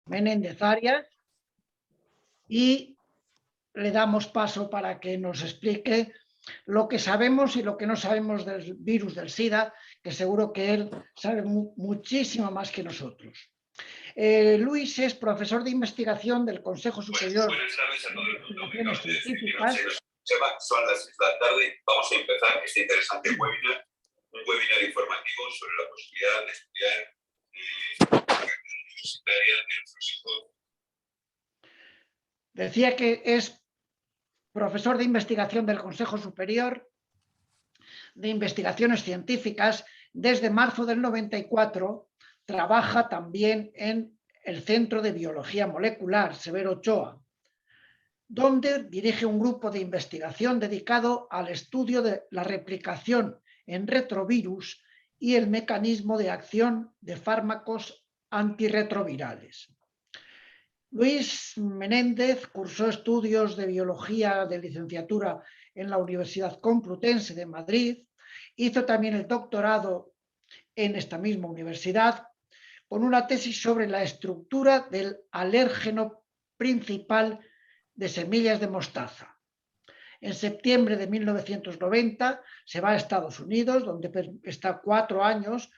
Menéndez Arias y le damos paso para que nos explique lo que sabemos y lo que no sabemos del virus del SIDA, que seguro que él sabe muchísimo más que nosotros. Luis es profesor de investigación del Consejo Superior Buenas tardes a todo el mundo. de Investigaciones Científicas. Son las 6 de la tarde. Vamos a empezar este interesante webinar, un webinar informativo sobre la posibilidad de estudiar la carrera universitaria de nuestros hijos. Decía que es profesor de investigación del Consejo Superior de Investigaciones Científicas. Desde marzo del 94 trabaja también en el Centro de Biología Molecular Severo Ochoa, donde dirige un grupo de investigación dedicado al estudio de la replicación en retrovirus y el mecanismo de acción de fármacos antirretrovirales. Luis Menéndez cursó estudios de biología de licenciatura en la Universidad Complutense de Madrid, hizo también el doctorado en esta misma universidad con una tesis sobre la estructura del alérgeno principal de semillas de mostaza. En septiembre de 1990 se va a Estados Unidos, donde está 4 años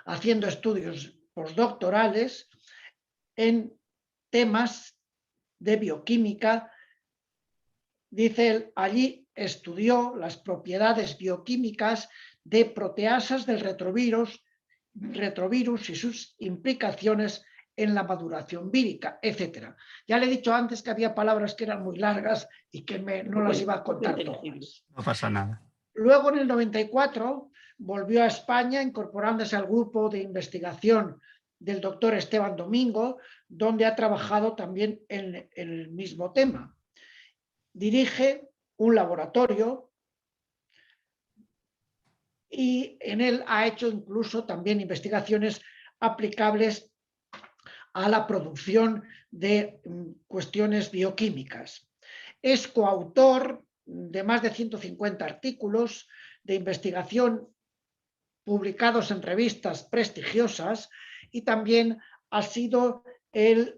haciendo estudios postdoctorales en temas de bioquímica. Dice él, allí estudió las propiedades bioquímicas de proteasas del retrovirus y sus implicaciones en la maduración vírica, etc. Ya le he dicho antes que había palabras que eran muy largas y que no las iba a contar todas. No pasa nada. Luego, en el 94, volvió a España incorporándose al grupo de investigación del doctor Esteban Domingo, donde ha trabajado también en el mismo tema. Dirige un laboratorio y en él ha hecho incluso también investigaciones aplicables a la producción de cuestiones bioquímicas. Es coautor de más de 150 artículos de investigación publicados en revistas prestigiosas y también ha sido el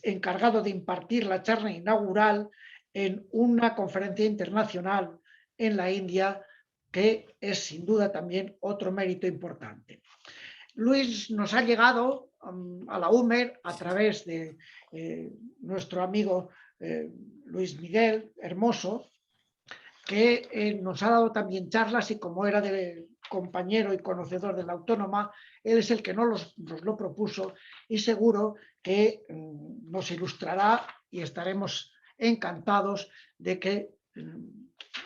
encargado de impartir la charla inaugural en una conferencia internacional en la India, que es sin duda también otro mérito importante. Luis nos ha llegado a la UMER a través de nuestro amigo Luis Miguel Hermoso, que nos ha dado también charlas, y como era de compañero y conocedor de la Autónoma, él es el que nos lo propuso y seguro que nos ilustrará y estaremos encantados de que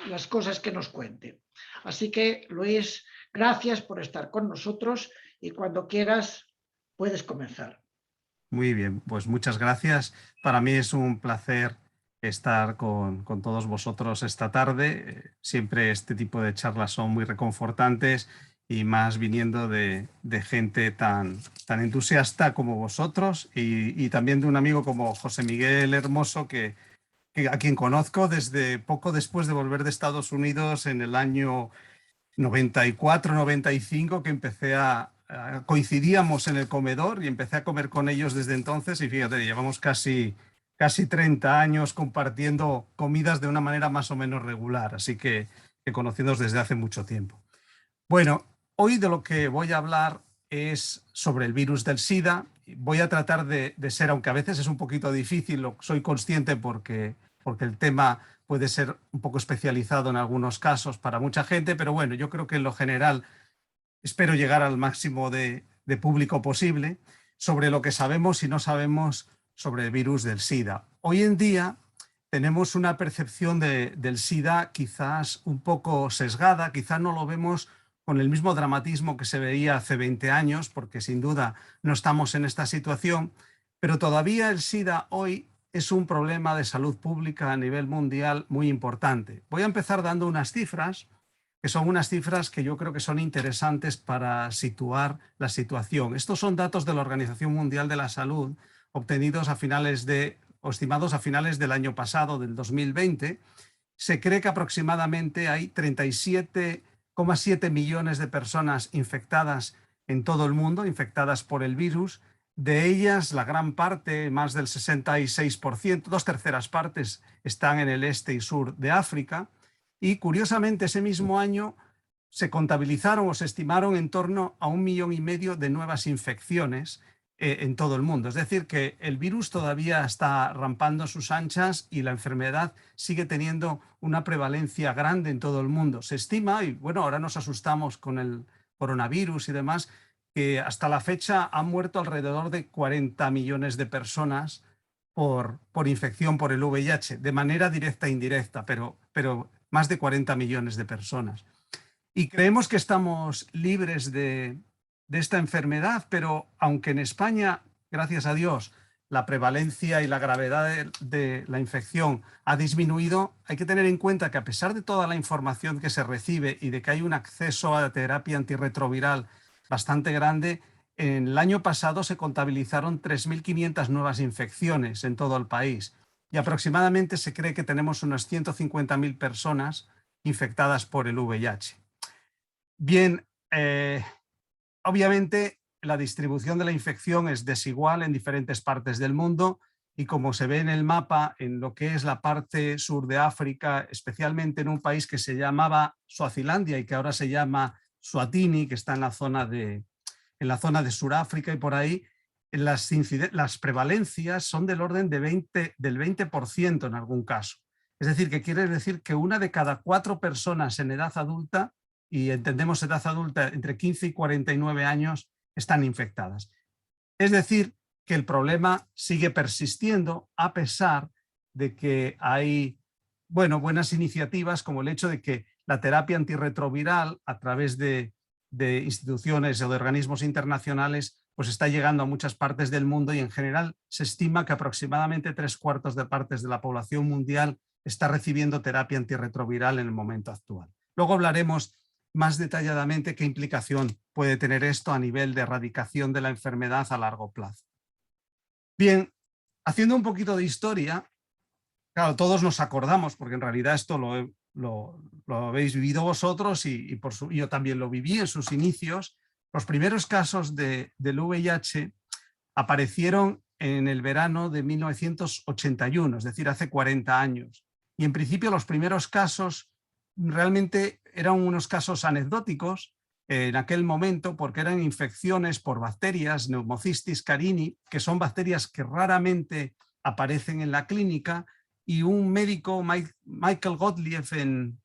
las cosas que nos cuente. Así que, Luis, gracias por estar con nosotros y cuando quieras puedes comenzar. Muy bien, pues muchas gracias. Para mí es un placer estar con todos vosotros esta tarde. Siempre este tipo de charlas son muy reconfortantes y más viniendo de gente tan entusiasta como vosotros y también de un amigo como José Miguel Hermoso, a quien conozco desde poco después de volver de Estados Unidos en el año 94-95, que empecé coincidíamos en el comedor y empecé a comer con ellos desde entonces, y fíjate, llevamos casi 30 años compartiendo comidas de una manera más o menos regular, así que conocidos desde hace mucho tiempo. Bueno, hoy de lo que voy a hablar es sobre el virus del SIDA. Voy a tratar de ser, aunque a veces es un poquito difícil, soy consciente porque el tema puede ser un poco especializado en algunos casos para mucha gente, pero bueno, yo creo que en lo general espero llegar al máximo de público posible sobre lo que sabemos y no sabemos sobre el virus del SIDA. Hoy en día tenemos una percepción del SIDA quizás un poco sesgada, quizás no lo vemos con el mismo dramatismo que se veía hace 20 años, porque sin duda no estamos en esta situación, pero todavía el SIDA hoy es un problema de salud pública a nivel mundial muy importante. Voy a empezar dando unas cifras, que son unas cifras que yo creo que son interesantes para situar la situación. Estos son datos de la Organización Mundial de la Salud, obtenidos estimados a finales del año pasado, del 2020. Se cree que aproximadamente hay 37,7 millones de personas infectadas en todo el mundo, infectadas por el virus, De ellas, la gran parte, más del 66%, 2/3 partes, están en el este y sur de África. Y curiosamente, ese mismo año se contabilizaron o se estimaron en torno a 1,5 millones de nuevas infecciones en todo el mundo. Es decir, que el virus todavía está rampando sus anchas y la enfermedad sigue teniendo una prevalencia grande en todo el mundo. Se estima, y bueno, ahora nos asustamos con el coronavirus y demás, que hasta la fecha han muerto alrededor de 40 millones de personas por infección por el VIH, de manera directa e indirecta, pero más de 40 millones de personas. Y creemos que estamos libres de esta enfermedad, pero aunque en España, gracias a Dios, la prevalencia y la gravedad de la infección ha disminuido, hay que tener en cuenta que a pesar de toda la información que se recibe y de que hay un acceso a la terapia antirretroviral bastante grande, en el año pasado se contabilizaron 3.500 nuevas infecciones en todo el país y aproximadamente se cree que tenemos unas 150.000 personas infectadas por el VIH. Bien, obviamente la distribución de la infección es desigual en diferentes partes del mundo y como se ve en el mapa, en lo que es la parte sur de África, especialmente en un país que se llamaba Suazilandia y que ahora se llama Suatini, que está en la zona de Suráfrica y por ahí, las prevalencias son del orden de del 20% en algún caso. Es decir, que quiere decir que 1 de cada 4 personas en edad adulta, y entendemos edad adulta entre 15 y 49 años, están infectadas. Es decir, que el problema sigue persistiendo a pesar de que hay buenas iniciativas como el hecho de que la terapia antirretroviral a través de instituciones o de organismos internacionales pues está llegando a muchas partes del mundo y en general se estima que aproximadamente 3/4 de partes de la población mundial está recibiendo terapia antirretroviral en el momento actual. Luego hablaremos más detalladamente qué implicación puede tener esto a nivel de erradicación de la enfermedad a largo plazo. Bien, haciendo un poquito de historia, claro, todos nos acordamos, porque en realidad esto lo habéis vivido vosotros y yo también lo viví en sus inicios. Los primeros casos del VIH aparecieron en el verano de 1981, es decir, hace 40 años. Y en principio los primeros casos realmente eran unos casos anecdóticos en aquel momento porque eran infecciones por bacterias, Pneumocystis carini, que son bacterias que raramente aparecen en la clínica, y un médico, Michael Gottlieb, en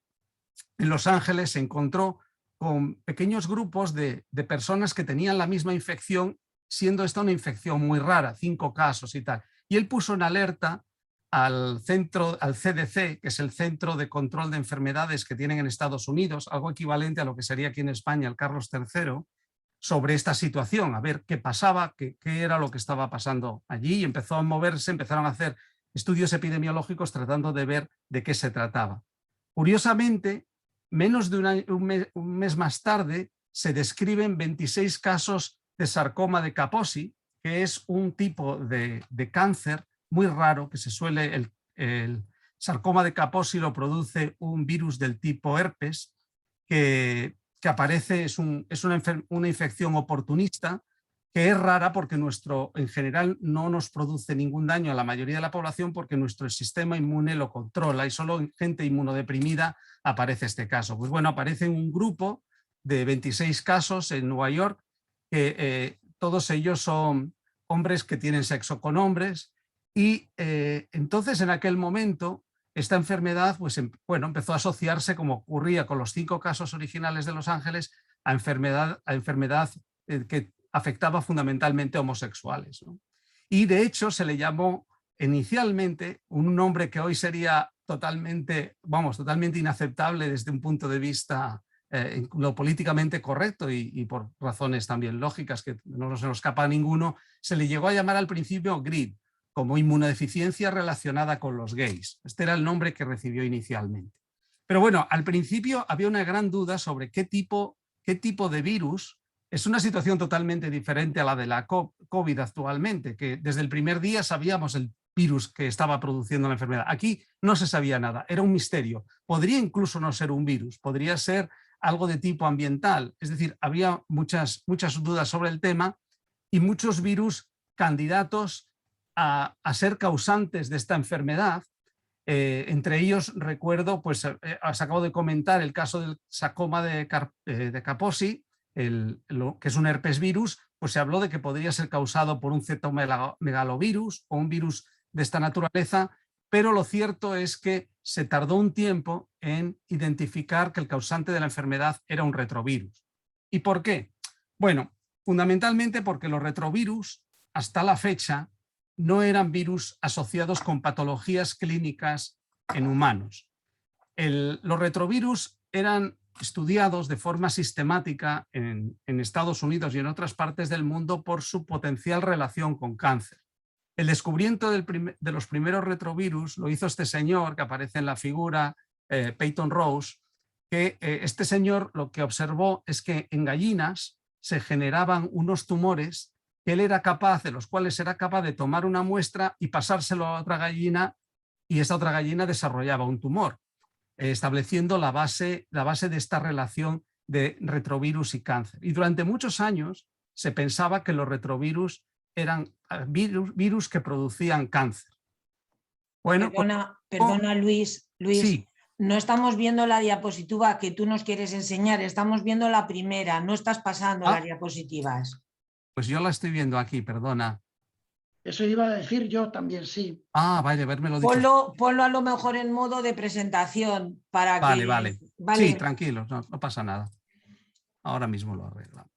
Los Ángeles, se encontró con pequeños grupos de personas que tenían la misma infección, siendo esta una infección muy rara, 5 casos y tal. Y él puso en alerta al CDC, que es el Centro de Control de Enfermedades que tienen en Estados Unidos, algo equivalente a lo que sería aquí en España el Carlos III, sobre esta situación, a ver qué pasaba, qué era lo que estaba pasando allí, y empezó a moverse, empezaron a hacer estudios epidemiológicos tratando de ver de qué se trataba. Curiosamente, menos de un mes más tarde, se describen 26 casos de sarcoma de Kaposi, que es un tipo de cáncer muy raro que se suele, el sarcoma de Kaposi lo produce un virus del tipo herpes que aparece, es una infección oportunista que es rara porque en general no nos produce ningún daño a la mayoría de la población porque nuestro sistema inmune lo controla y solo en gente inmunodeprimida aparece este caso. Pues bueno, aparece un grupo de 26 casos en Nueva York que todos ellos son hombres que tienen sexo con hombres y entonces en aquel momento esta enfermedad pues, empezó a asociarse, como ocurría con los 5 casos originales de Los Ángeles, a enfermedad que afectaba fundamentalmente a homosexuales, ¿no? Y de hecho se le llamó inicialmente un nombre que hoy sería totalmente inaceptable desde un punto de vista lo políticamente correcto y por razones también lógicas que no se nos escapa a ninguno, se le llegó a llamar al principio GRID, como inmunodeficiencia relacionada con los gays. Este era el nombre que recibió inicialmente. Pero bueno, al principio había una gran duda sobre qué tipo de virus. Es una situación totalmente diferente a la de la COVID actualmente, que desde el primer día sabíamos el virus que estaba produciendo la enfermedad. Aquí no se sabía nada, era un misterio. Podría incluso no ser un virus, podría ser algo de tipo ambiental. Es decir, había muchas dudas sobre el tema y muchos virus candidatos a ser causantes de esta enfermedad. Entre ellos recuerdo, pues os acabo de comentar el caso del sarcoma de Kaposi, que es un herpes virus, pues se habló de que podría ser causado por un cetomegalovirus o un virus de esta naturaleza, pero lo cierto es que se tardó un tiempo en identificar que el causante de la enfermedad era un retrovirus. ¿Y por qué? Bueno, fundamentalmente porque los retrovirus hasta la fecha no eran virus asociados con patologías clínicas en humanos. Los retrovirus eran estudiados de forma sistemática en Estados Unidos y en otras partes del mundo por su potencial relación con cáncer. El descubrimiento de los primeros retrovirus lo hizo este señor que aparece en la figura, Peyton Rose, que este señor lo que observó es que en gallinas se generaban unos tumores que él era capaz, de los cuales era capaz de tomar una muestra y pasárselo a otra gallina, y esa otra gallina desarrollaba un tumor, estableciendo la base de esta relación de retrovirus y cáncer. Y durante muchos años se pensaba que los retrovirus eran virus que producían cáncer. Bueno, perdona Luis, sí. No estamos viendo la diapositiva que tú nos quieres enseñar, estamos viendo la primera, no estás pasando las diapositivas. Pues yo la estoy viendo aquí, perdona. Eso iba a decir yo también, sí. Ah, vale, lo dicho. Ponlo a lo mejor en modo de presentación para que... Vale. Sí, tranquilos, no pasa nada. Ahora mismo lo arreglamos.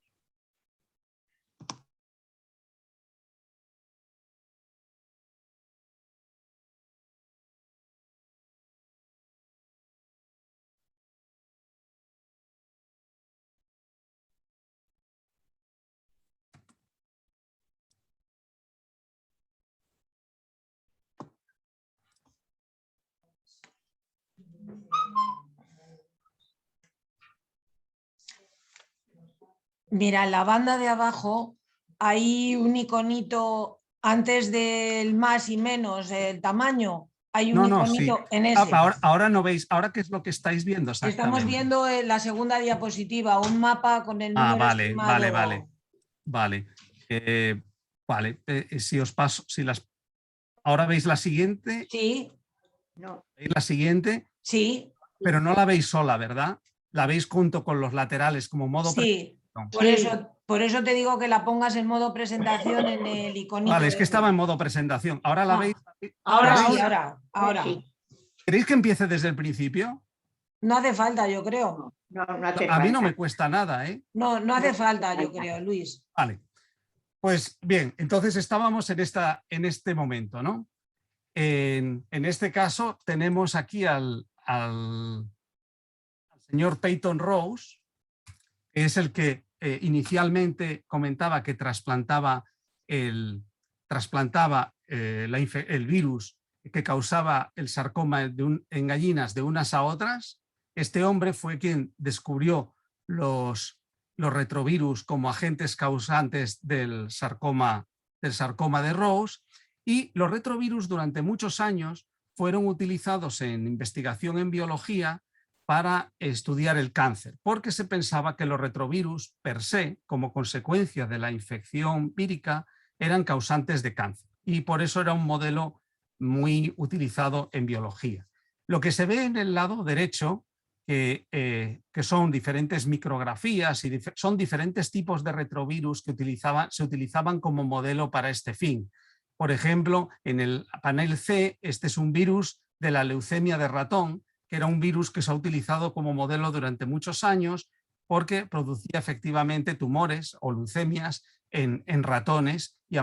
Mira, en la banda de abajo hay un iconito antes del más y menos, el tamaño. Hay un iconito sí. en ese. Ahora no veis, ¿ahora qué es lo que estáis viendo exactamente? Estamos viendo en la segunda diapositiva un mapa con el número estimado. Vale. Si os paso, ¿ahora veis la siguiente? Sí. ¿Veis la siguiente? Sí. Pero no la veis sola, ¿verdad? La veis junto con los laterales como modo presentación. Por eso te digo que la pongas en modo presentación en el iconito. Vale, es que estaba en modo presentación. ¿Ahora la veis? Ahora. Sí. ¿Queréis que empiece desde el principio? No hace falta, yo creo. No hace A mí no falta. me cuesta nada, ¿eh? No hace falta, yo creo, Luis. Vale. Pues bien, entonces estábamos en este momento, ¿no? En este caso tenemos aquí al señor Peyton Rose, que es el que inicialmente comentaba que trasplantaba el virus que causaba el sarcoma en gallinas de unas a otras. Este hombre fue quien descubrió los retrovirus como agentes causantes del sarcoma de Rose, y los retrovirus durante muchos años fueron utilizados en investigación en biología para estudiar el cáncer, porque se pensaba que los retrovirus per se, como consecuencia de la infección vírica, eran causantes de cáncer, y por eso era un modelo muy utilizado en biología. Lo que se ve en el lado derecho, que son diferentes micrografías y son diferentes tipos de retrovirus que se utilizaban como modelo para este fin. Por ejemplo, en el panel C, este es un virus de la leucemia de ratón, que era un virus que se ha utilizado como modelo durante muchos años porque producía efectivamente tumores o leucemias en ratones, y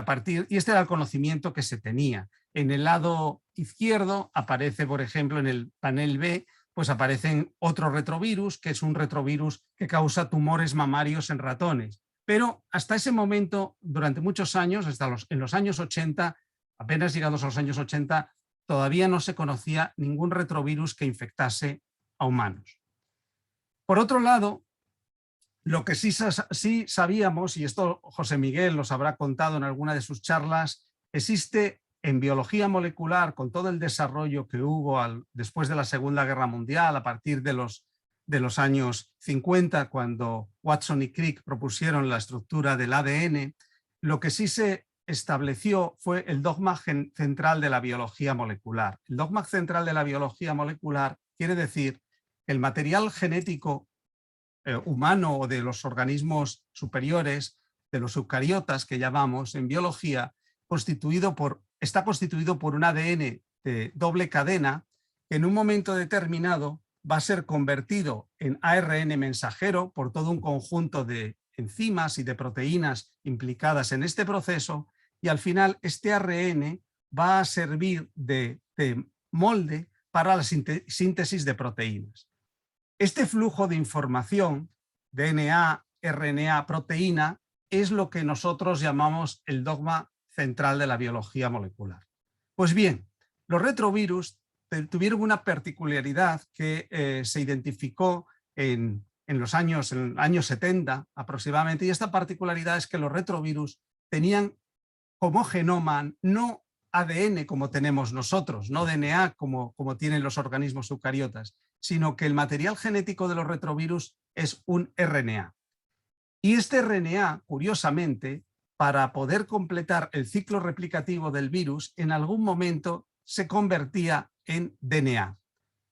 este era el conocimiento que se tenía. En el lado izquierdo aparece, por ejemplo, en el panel B, pues aparecen otro retrovirus, que es un retrovirus que causa tumores mamarios en ratones. Pero hasta ese momento, durante muchos años, en los años 80, apenas llegados a los años 80, todavía no se conocía ningún retrovirus que infectase a humanos. Por otro lado, lo que sí sabíamos, y esto José Miguel nos habrá contado en alguna de sus charlas, existe en biología molecular, con todo el desarrollo que hubo después de la Segunda Guerra Mundial, a partir de los años 50, cuando Watson y Crick propusieron la estructura del ADN, lo que sí se estableció fue el dogma central de la biología molecular. El dogma central de la biología molecular quiere decir que el material genético humano o de los organismos superiores, de los eucariotas que llamamos en biología, está constituido por un ADN de doble cadena que en un momento determinado va a ser convertido en ARN mensajero por todo un conjunto de enzimas y de proteínas implicadas en este proceso, y al final este ARN va a servir de molde para la síntesis de proteínas. Este flujo de información, DNA, RNA, proteína, es lo que nosotros llamamos el dogma central de la biología molecular. Pues bien, los retrovirus tuvieron una particularidad que se identificó en los años 70 aproximadamente, y esta particularidad es que los retrovirus tenían como genoma no ADN como tenemos nosotros, no DNA como tienen los organismos eucariotas, sino que el material genético de los retrovirus es un RNA. Y este RNA, curiosamente, para poder completar el ciclo replicativo del virus, en algún momento se convertía en DNA.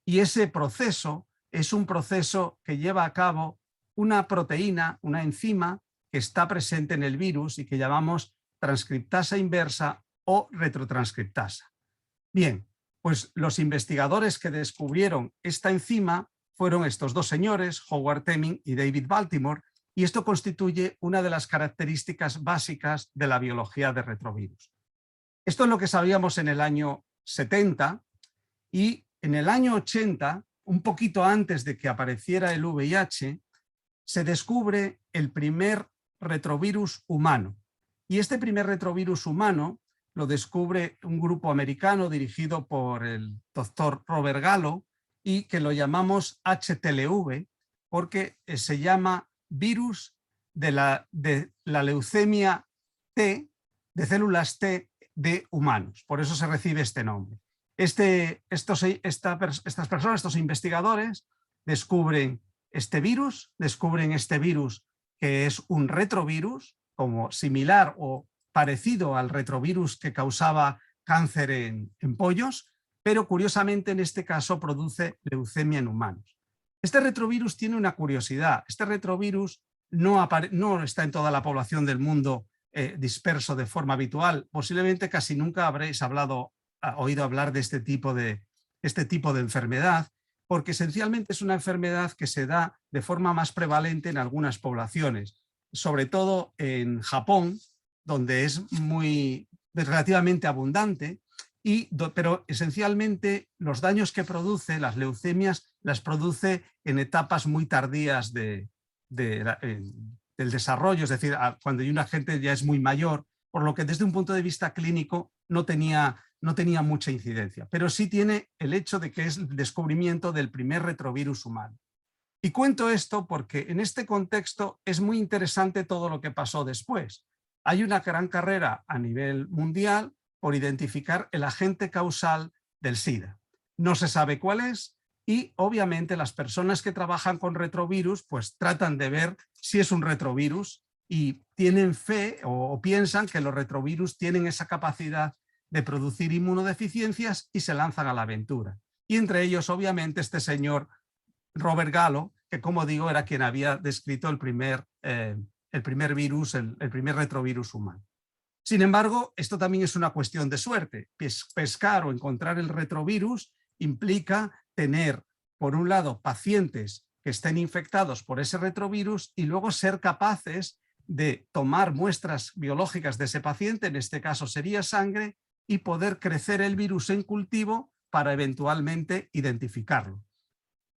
Y ese proceso es un proceso que lleva a cabo una proteína, una enzima que está presente en el virus y que llamamos transcriptasa inversa o retrotranscriptasa. Bien, pues los investigadores que descubrieron esta enzima fueron estos dos señores, Howard Temmin y David Baltimore, y esto constituye una de las características básicas de la biología de retrovirus. Esto es lo que sabíamos en el año 70, y en el año 80, un poquito antes de que apareciera el VIH, se descubre el primer retrovirus humano. Y este primer retrovirus humano lo descubre un grupo americano dirigido por el doctor Robert Gallo, y que lo llamamos HTLV porque se llama virus de la leucemia T, de células T de humanos. Por eso se recibe este nombre. Estas personas, estos investigadores, descubren este virus que es un retrovirus, como similar o parecido al retrovirus que causaba cáncer en pollos, pero curiosamente en este caso produce leucemia en humanos. Este retrovirus tiene una curiosidad. Este retrovirus no está en toda la población del mundo disperso de forma habitual. Posiblemente casi nunca habréis oído hablar de este tipo de enfermedad, porque esencialmente es una enfermedad que se da de forma más prevalente en algunas poblaciones, sobre todo en Japón, donde es relativamente abundante, pero esencialmente los daños que produce, las leucemias, las produce en etapas muy tardías del desarrollo, es decir, cuando una gente ya es muy mayor, por lo que desde un punto de vista clínico no tenía mucha incidencia, pero sí tiene el hecho de que es el descubrimiento del primer retrovirus humano. Y cuento esto porque en este contexto es muy interesante todo lo que pasó después. Hay una gran carrera a nivel mundial por identificar el agente causal del SIDA. No se sabe cuál es y obviamente las personas que trabajan con retrovirus pues tratan de ver si es un retrovirus y tienen fe o piensan que los retrovirus tienen esa capacidad de producir inmunodeficiencias y se lanzan a la aventura. Y entre ellos obviamente este señor Robert Gallo, que como digo era quien había descrito el primer virus, el primer retrovirus humano. Sin embargo, esto también es una cuestión de suerte. Pescar o encontrar el retrovirus implica tener, por un lado, pacientes que estén infectados por ese retrovirus y luego ser capaces de tomar muestras biológicas de ese paciente, en este caso sería sangre, y poder crecer el virus en cultivo para eventualmente identificarlo.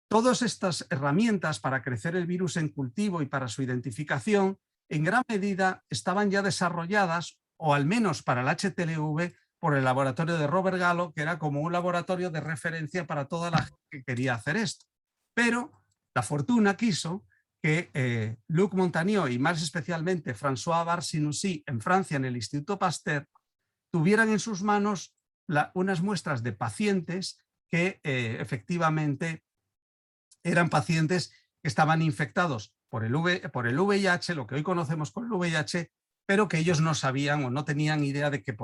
Todas estas herramientas para crecer el virus en cultivo y para su identificación, en gran medida estaban ya desarrolladas, o al menos para el HTLV, por el laboratorio de Robert Gallo, que era como un laboratorio de referencia para toda la gente que quería hacer esto. Pero la fortuna quiso que Luc Montagnier y más especialmente François Barre-Sinoussi en Francia, en el Instituto Pasteur, tuvieran en sus manos unas muestras de pacientes que efectivamente eran pacientes que estaban infectados por el VIH, lo que hoy conocemos como el VIH, pero que ellos no sabían o no tenían idea de qué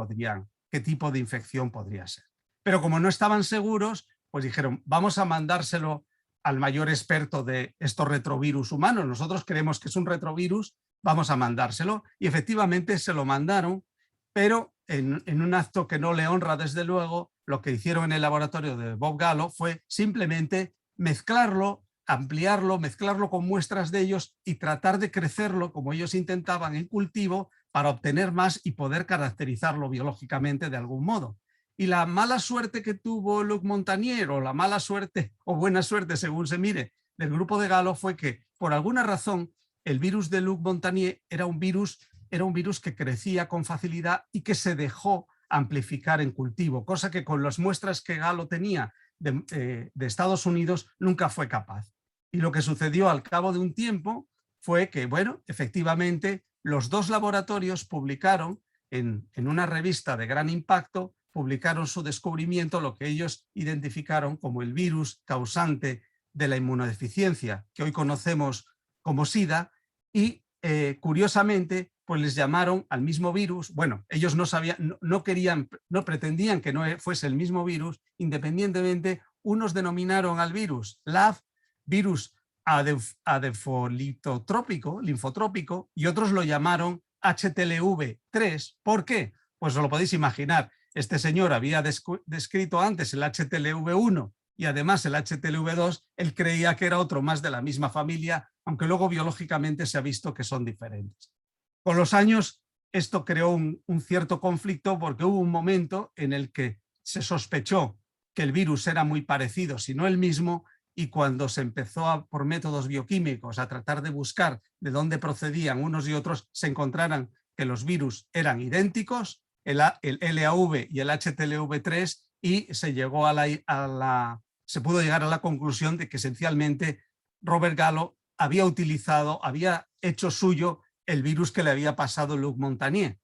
tipo de infección podría ser. Pero como no estaban seguros, pues dijeron, vamos a mandárselo al mayor experto de estos retrovirus humanos. Nosotros creemos que es un retrovirus, vamos a mandárselo. Y efectivamente se lo mandaron, pero en un acto que no le honra, desde luego, lo que hicieron en el laboratorio de Bob Gallo fue simplemente mezclarlo, ampliarlo, mezclarlo con muestras de ellos y tratar de crecerlo, como ellos intentaban, en cultivo para obtener más y poder caracterizarlo biológicamente de algún modo. Y la mala suerte que tuvo Luc Montagnier, o la mala suerte o buena suerte, según se mire, del grupo de Gallo, fue que por alguna razón el virus de Luc Montagnier era un virus que crecía con facilidad y que se dejó amplificar en cultivo, cosa que con las muestras que Gallo tenía de Estados Unidos nunca fue capaz. Y lo que sucedió al cabo de un tiempo fue que, bueno, efectivamente los dos laboratorios publicaron en una revista de gran impacto, publicaron su descubrimiento, lo que ellos identificaron como el virus causante de la inmunodeficiencia, que hoy conocemos como SIDA, y curiosamente pues les llamaron al mismo virus. Bueno, ellos no sabían, no pretendían que no fuese el mismo virus, independientemente. Unos denominaron al virus LAV, virus linfotrópico, y otros lo llamaron HTLV3. ¿Por qué? Pues os lo podéis imaginar. Este señor había descrito antes el HTLV1 y además el HTLV2, él creía que era otro más de la misma familia, aunque luego biológicamente se ha visto que son diferentes. Con los años esto creó un cierto conflicto, porque hubo un momento en el que se sospechó que el virus era muy parecido, si no el mismo, y cuando se empezó por métodos bioquímicos a tratar de buscar de dónde procedían unos y otros, se encontraran que los virus eran idénticos, el LAV y el HTLV3, y se pudo llegar a la conclusión de que esencialmente Robert Gallo había hecho suyo el virus que le había pasado Luc Montagnier.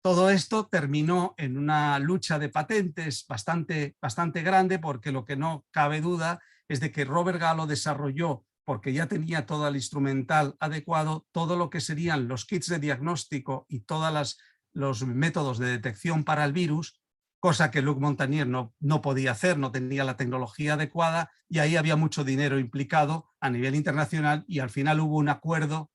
Todo esto terminó en una lucha de patentes bastante grande, porque lo que no cabe duda es de que Robert Gallo desarrolló, porque ya tenía todo el instrumental adecuado, todo lo que serían los kits de diagnóstico y todos los métodos de detección para el virus, cosa que Luc Montagnier no podía hacer, no tenía la tecnología adecuada, y ahí había mucho dinero implicado a nivel internacional, y al final hubo un acuerdo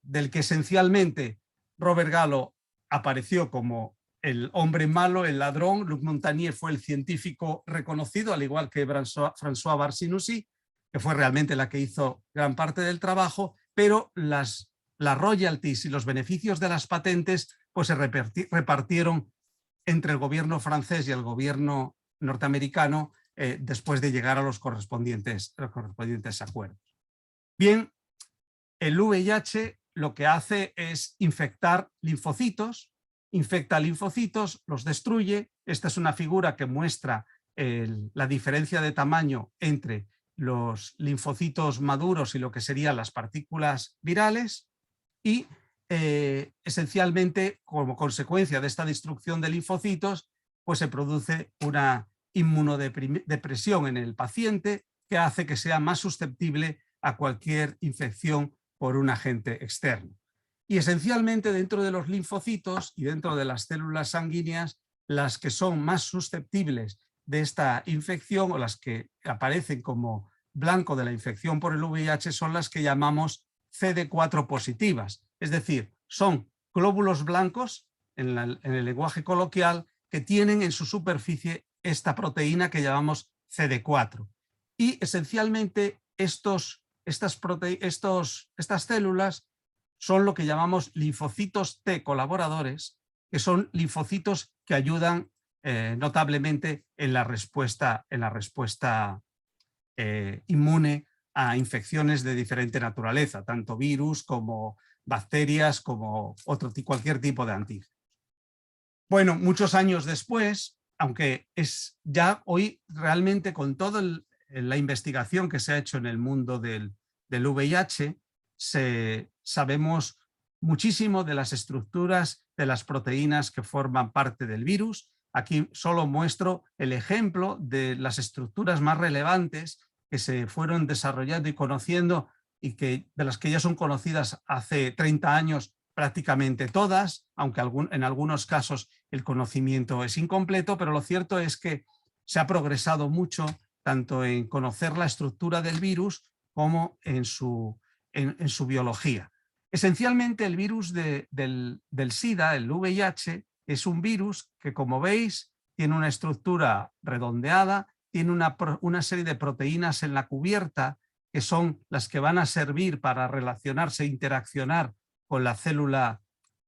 del que esencialmente Robert Gallo apareció como el hombre malo, el ladrón. Luc Montagnier fue el científico reconocido, al igual que François Barsinussi, que fue realmente la que hizo gran parte del trabajo, pero las royalties y los beneficios de las patentes pues se repartieron entre el gobierno francés y el gobierno norteamericano después de llegar a los correspondientes acuerdos. Bien, el VIH lo que hace es infecta linfocitos, los destruye. Esta es una figura que muestra la diferencia de tamaño entre los linfocitos maduros y lo que serían las partículas virales, y esencialmente, como consecuencia de esta destrucción de linfocitos, pues se produce una inmunodepresión en el paciente que hace que sea más susceptible a cualquier infección por un agente externo. Y esencialmente dentro de los linfocitos y dentro de las células sanguíneas, las que son más susceptibles de esta infección, o las que aparecen como blanco de la infección por el VIH, son las que llamamos CD4 positivas, es decir, son glóbulos blancos en el lenguaje coloquial que tienen en su superficie esta proteína que llamamos CD4. Y esencialmente estas células son lo que llamamos linfocitos T colaboradores, que son linfocitos que ayudan notablemente en la respuesta inmune a infecciones de diferente naturaleza, tanto virus como bacterias, como cualquier tipo de antígeno. Bueno, muchos años después, aunque es ya hoy realmente con toda la investigación que se ha hecho en el mundo del VIH, sabemos muchísimo de las estructuras de las proteínas que forman parte del virus. Aquí solo muestro el ejemplo de las estructuras más relevantes que se fueron desarrollando y conociendo, y de las que ya son conocidas hace 30 años prácticamente todas, aunque en algunos casos el conocimiento es incompleto, pero lo cierto es que se ha progresado mucho tanto en conocer la estructura del virus como en su biología. Esencialmente el virus del SIDA, el VIH, es un virus que, como veis, tiene una estructura redondeada, tiene una serie de proteínas en la cubierta que son las que van a servir para relacionarse e interaccionar con la célula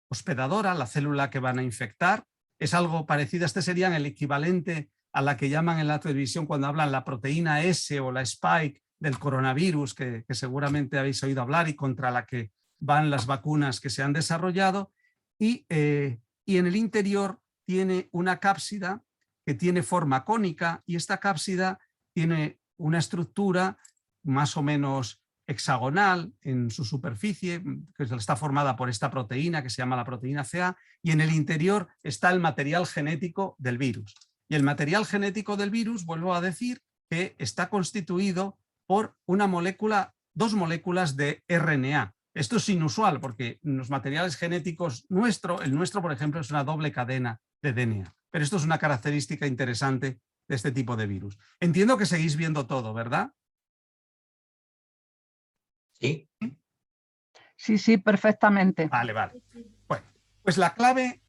hospedadora, la célula que van a infectar. Es algo parecido, este sería el equivalente a la que llaman en la televisión cuando hablan la proteína S o la spike del coronavirus, que seguramente habéis oído hablar y contra la que van las vacunas que se han desarrollado. Y en el interior tiene una cápsida que tiene forma cónica y esta cápsida tiene una estructura más o menos hexagonal en su superficie, que está formada por esta proteína que se llama la proteína CA, y en el interior está el material genético del virus. Y el material genético del virus, vuelvo a decir, que está constituido por dos moléculas de RNA. Esto es inusual porque en los materiales genéticos el nuestro, por ejemplo, es una doble cadena de DNA. Pero esto es una característica interesante de este tipo de virus. Entiendo que seguís viendo todo, ¿verdad? Sí. Sí, perfectamente. Vale. Bueno, pues la clave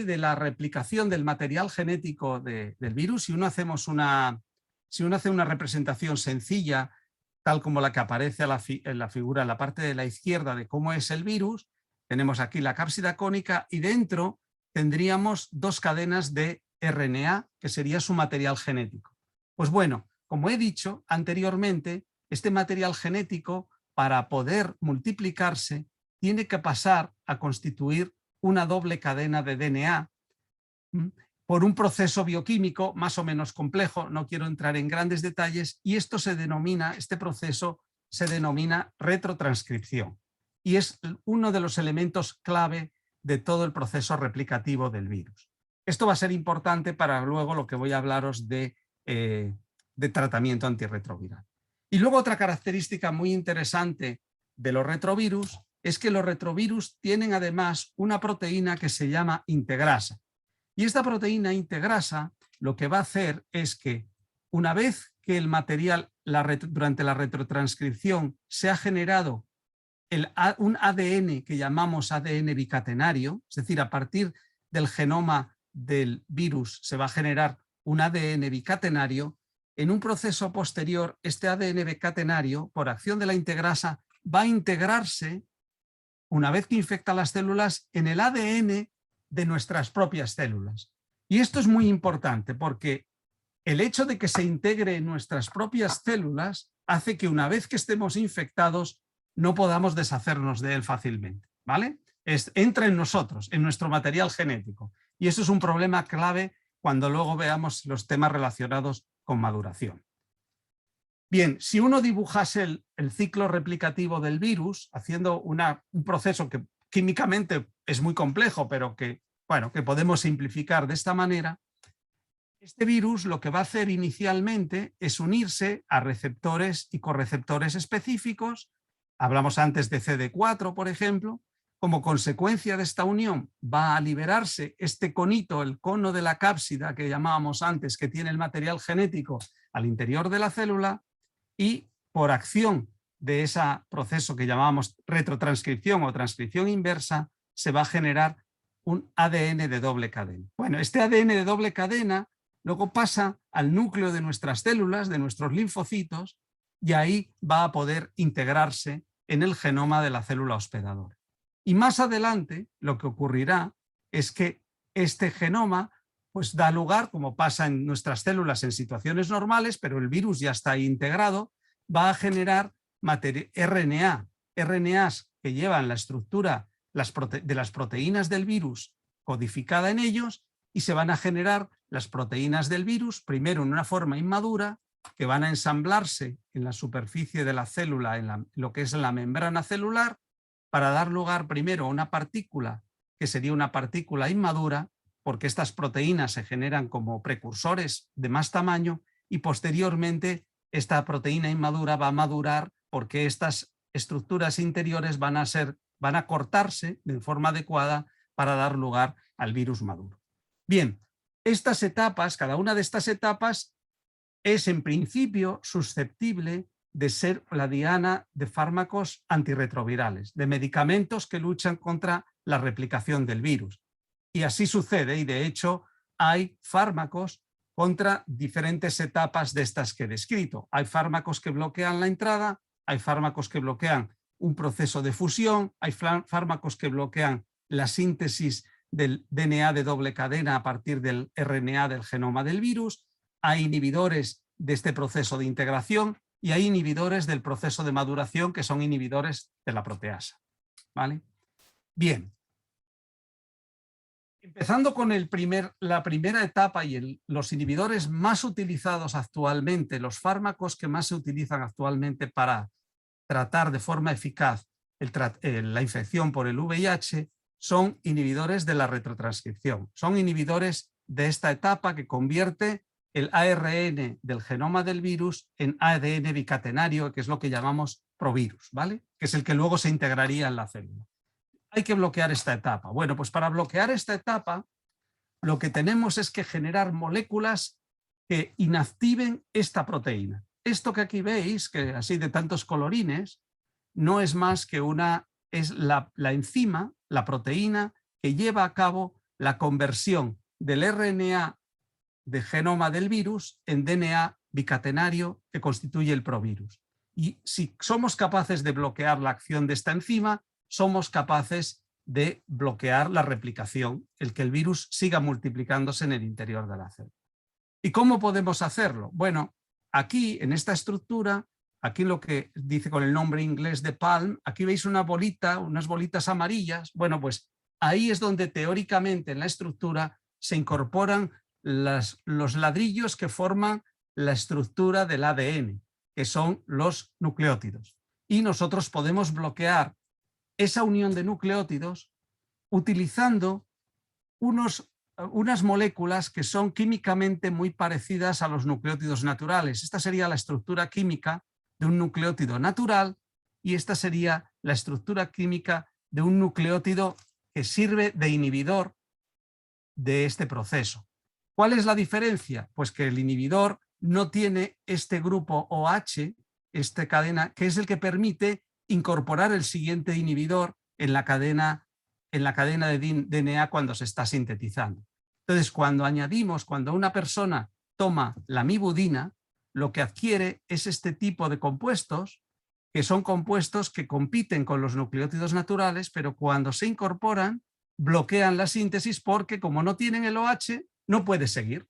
de la replicación del material genético del virus, si uno hace una representación sencilla, tal como la que aparece en la figura en la parte de la izquierda de cómo es el virus, tenemos aquí la cápsida cónica y dentro tendríamos dos cadenas de RNA, que sería su material genético. Pues bueno, como he dicho anteriormente, este material genético, para poder multiplicarse, tiene que pasar a constituir una doble cadena de DNA por un proceso bioquímico más o menos complejo, no quiero entrar en grandes detalles, y este proceso se denomina retrotranscripción y es uno de los elementos clave de todo el proceso replicativo del virus. Esto va a ser importante para luego lo que voy a hablaros de tratamiento antirretroviral. Y luego otra característica muy interesante de los retrovirus es que los retrovirus tienen además una proteína que se llama integrasa. Y esta proteína integrasa lo que va a hacer es que una vez que el material durante la retrotranscripción se ha generado un ADN que llamamos ADN bicatenario, es decir, a partir del genoma del virus se va a generar un ADN bicatenario, en un proceso posterior este ADN bicatenario, por acción de la integrasa, va a integrarse, una vez que infecta las células, en el ADN de nuestras propias células. Y esto es muy importante porque el hecho de que se integre en nuestras propias células hace que una vez que estemos infectados no podamos deshacernos de él fácilmente, ¿vale? Entra en nosotros, en nuestro material genético. Y eso es un problema clave cuando luego veamos los temas relacionados con maduración. Bien, si uno dibujase el ciclo replicativo del virus, haciendo un proceso que químicamente es muy complejo, pero que podemos simplificar de esta manera, este virus lo que va a hacer inicialmente es unirse a receptores y correceptores específicos. Hablamos antes de CD4, por ejemplo. Como consecuencia de esta unión va a liberarse este conito, el cono de la cápsida que llamábamos antes, que tiene el material genético al interior de la célula, y por acción de ese proceso que llamábamos retrotranscripción o transcripción inversa, se va a generar un ADN de doble cadena. Bueno, este ADN de doble cadena luego pasa al núcleo de nuestras células, de nuestros linfocitos, y ahí va a poder integrarse en el genoma de la célula hospedadora. Y más adelante lo que ocurrirá es que este genoma pues da lugar, como pasa en nuestras células en situaciones normales, pero el virus ya está ahí integrado, va a generar RNAs que llevan la estructura de las proteínas del virus codificada en ellos y se van a generar las proteínas del virus, primero en una forma inmadura, que van a ensamblarse en la superficie de la célula, en lo que es la membrana celular, para dar lugar primero a una partícula que sería una partícula inmadura, porque estas proteínas se generan como precursores de más tamaño y posteriormente esta proteína inmadura va a madurar porque estas estructuras interiores van a ser van a cortarse de forma adecuada para dar lugar al virus maduro. Bien, estas etapas, cada una de estas etapas es en principio susceptible de ser la diana de fármacos antirretrovirales, de medicamentos que luchan contra la replicación del virus. Y así sucede, y de hecho hay fármacos contra diferentes etapas de estas que he descrito. Hay fármacos que bloquean la entrada, hay fármacos que bloquean un proceso de fusión, hay fármacos que bloquean la síntesis del DNA de doble cadena a partir del RNA del genoma del virus, hay inhibidores de este proceso de integración y hay inhibidores del proceso de maduración que son inhibidores de la proteasa. ¿Vale? Bien. Empezando con la primera etapa y los inhibidores más utilizados actualmente, los fármacos que más se utilizan actualmente para tratar de forma eficaz la infección por el VIH son inhibidores de la retrotranscripción. Son inhibidores de esta etapa que convierte el ARN del genoma del virus en ADN bicatenario, que es lo que llamamos provirus, ¿vale? Que es el que luego se integraría en la célula. Hay que bloquear esta etapa. Bueno, pues para bloquear esta etapa lo que tenemos es que generar moléculas que inactiven esta proteína. Esto que aquí veis, que así de tantos colorines, no es más que es la enzima, la proteína que lleva a cabo la conversión del RNA de genoma del virus en DNA bicatenario que constituye el provirus. Y si somos capaces de bloquear la acción de esta enzima, somos capaces de bloquear la replicación, el que el virus siga multiplicándose en el interior de la célula. ¿Y cómo podemos hacerlo? Bueno, aquí en esta estructura, aquí lo que dice con el nombre inglés de PALM, aquí veis una bolita, unas bolitas amarillas. Bueno, pues ahí es donde teóricamente en la estructura se incorporan los ladrillos que forman la estructura del ADN, que son los nucleótidos. Y nosotros podemos bloquear esa unión de nucleótidos utilizando unas moléculas que son químicamente muy parecidas a los nucleótidos naturales. Esta sería la estructura química de un nucleótido natural y esta sería la estructura química de un nucleótido que sirve de inhibidor de este proceso. ¿Cuál es la diferencia? Pues que el inhibidor no tiene este grupo OH, esta cadena, que es el que permite incorporar el siguiente inhibidor en la cadena de DNA cuando se está sintetizando. Entonces, cuando una persona toma la mibudina, lo que adquiere es este tipo de compuestos, que son compuestos que compiten con los nucleótidos naturales, pero cuando se incorporan, bloquean la síntesis porque como no tienen el OH, no puede seguir.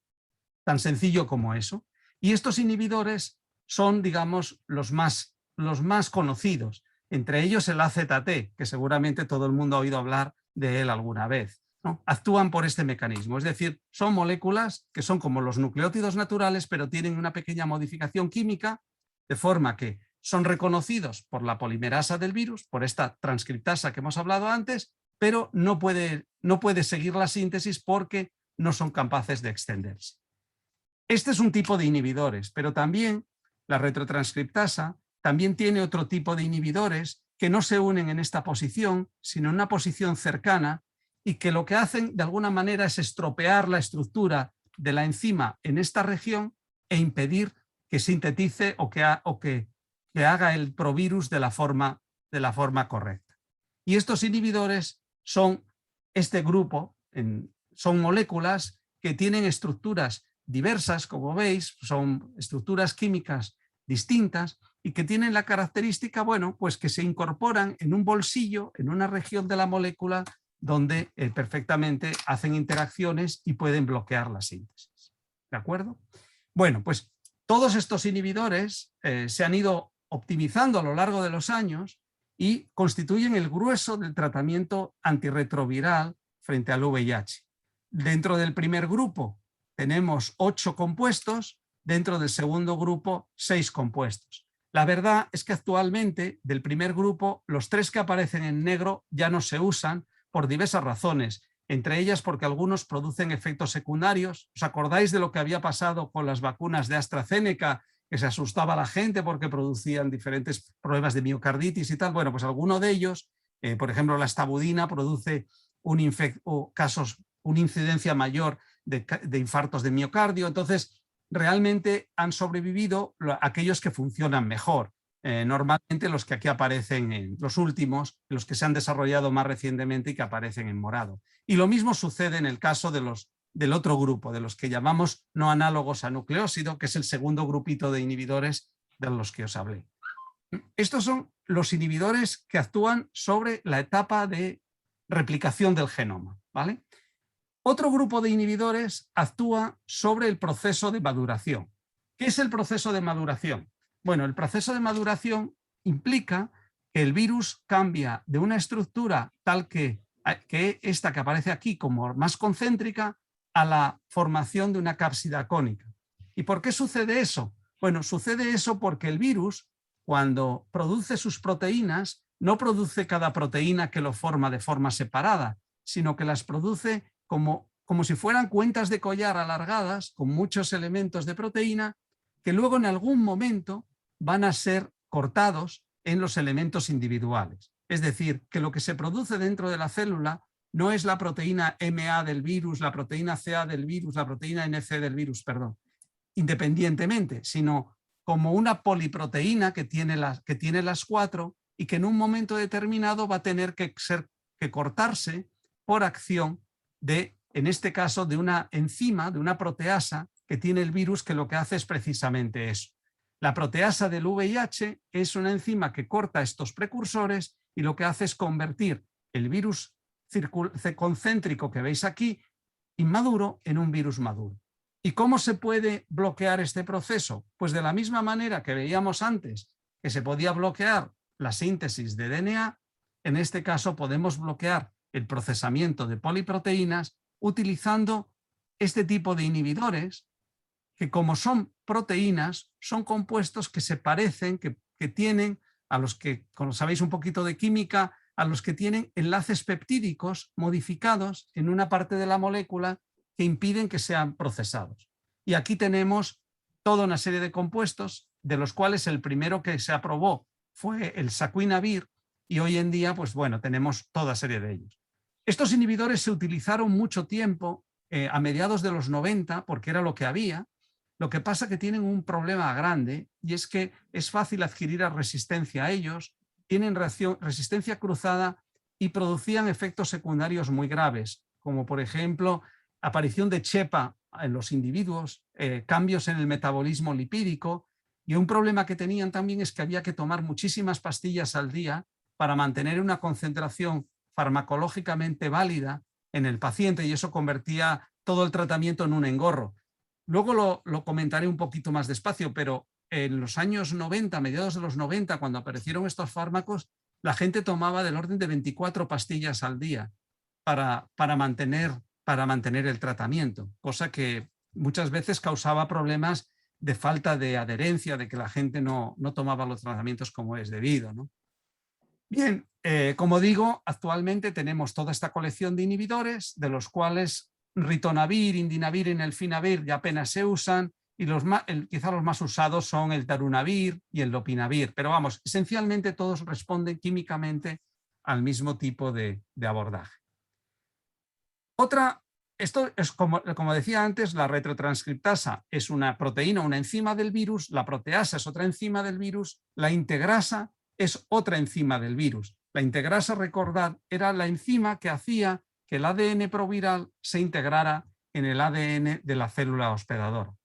Tan sencillo como eso. Y estos inhibidores son, digamos, los más conocidos. Entre ellos el AZT, que seguramente todo el mundo ha oído hablar de él alguna vez, ¿no? Actúan por este mecanismo, es decir, son moléculas que son como los nucleótidos naturales, pero tienen una pequeña modificación química, de forma que son reconocidos por la polimerasa del virus, por esta transcriptasa que hemos hablado antes, pero no puede seguir la síntesis porque no son capaces de extenderse. Este es un tipo de inhibidores, pero también la retrotranscriptasa también tiene otro tipo de inhibidores que no se unen en esta posición, sino en una posición cercana y que lo que hacen de alguna manera es estropear la estructura de la enzima en esta región e impedir que sintetice o que haga el provirus de la forma correcta. Y estos inhibidores son este grupo, son moléculas que tienen estructuras diversas, como veis, son estructuras químicas distintas y que tienen la característica, bueno, pues que se incorporan en un bolsillo, en una región de la molécula donde perfectamente hacen interacciones y pueden bloquear la síntesis. ¿De acuerdo? Bueno, pues todos estos inhibidores se han ido optimizando a lo largo de los años y constituyen el grueso del tratamiento antirretroviral frente al VIH. Dentro del primer grupo tenemos 8 compuestos, dentro del segundo grupo 6 compuestos. La verdad es que actualmente del primer grupo los 3 que aparecen en negro ya no se usan por diversas razones, entre ellas porque algunos producen efectos secundarios. ¿Os acordáis de lo que había pasado con las vacunas de AstraZeneca, que se asustaba a la gente porque producían diferentes problemas de miocarditis y tal? Bueno, pues alguno de ellos Por ejemplo, la estabudina produce una incidencia mayor de infartos de miocardio. Entonces, realmente han sobrevivido aquellos que funcionan mejor. Normalmente los que aquí aparecen en los últimos, los que se han desarrollado más recientemente y que aparecen en morado. Y lo mismo sucede en el caso del otro grupo, de los que llamamos no análogos a nucleósido, que es el segundo grupito de inhibidores de los que os hablé. Estos son los inhibidores que actúan sobre la etapa de replicación del genoma, ¿vale? Otro grupo de inhibidores actúa sobre el proceso de maduración. ¿Qué es el proceso de maduración? Bueno, el proceso de maduración implica que el virus cambia de una estructura tal que esta que aparece aquí como más concéntrica a la formación de una cápsida cónica. ¿Y por qué sucede eso? Bueno, sucede eso porque el virus, cuando produce sus proteínas, no produce cada proteína que lo forma de forma separada, sino que las produce como si fueran cuentas de collar alargadas con muchos elementos de proteína que luego en algún momento van a ser cortados en los elementos individuales. Es decir, que lo que se produce dentro de la célula no es la proteína MA del virus, la proteína CA del virus, la proteína NC del virus, perdón, independientemente, sino como una poliproteína que tiene las 4 y que en un momento determinado va a tener que cortarse por acción en este caso, de una enzima, de una proteasa que tiene el virus, que lo que hace es precisamente eso. La proteasa del VIH es una enzima que corta estos precursores y lo que hace es convertir el virus concéntrico que veis aquí, inmaduro, en un virus maduro. ¿Y cómo se puede bloquear este proceso? Pues de la misma manera que veíamos antes que se podía bloquear la síntesis de DNA, en este caso podemos bloquear el procesamiento de poliproteínas utilizando este tipo de inhibidores que, como son proteínas, son compuestos que se parecen, que tienen, a los que, como sabéis un poquito de química, a los que tienen enlaces peptídicos modificados en una parte de la molécula que impiden que sean procesados. Y aquí tenemos toda una serie de compuestos, de los cuales el primero que se aprobó fue el saquinavir, y hoy en día, pues bueno, tenemos toda serie de ellos. Estos inhibidores se utilizaron mucho tiempo, a mediados de los 90, porque era lo que había. Lo que pasa que tienen un problema grande, y es que es fácil adquirir resistencia a ellos, tienen resistencia cruzada y producían efectos secundarios muy graves, como por ejemplo aparición de chepa en los individuos, cambios en el metabolismo lipídico, y un problema que tenían también es que había que tomar muchísimas pastillas al día para mantener una concentración farmacológicamente válida en el paciente, y eso convertía todo el tratamiento en un engorro. Luego lo comentaré un poquito más despacio, pero en los años 90, mediados de los 90, cuando aparecieron estos fármacos, la gente tomaba del orden de 24 pastillas al día para mantener el tratamiento, cosa que muchas veces causaba problemas de falta de adherencia, de que la gente no tomaba los tratamientos como es debido, ¿no? Bien, como digo, actualmente tenemos toda esta colección de inhibidores, de los cuales ritonavir, indinavir y nelfinavir ya apenas se usan, y quizá los más usados son el darunavir y el lopinavir, pero vamos, esencialmente todos responden químicamente al mismo tipo de abordaje. Esto es como decía antes, la retrotranscriptasa es una proteína, una enzima del virus, la proteasa es otra enzima del virus, la integrasa es otra enzima del virus. La integrasa, recordad, era la enzima que hacía que el ADN proviral se integrara en el ADN de la célula hospedadora.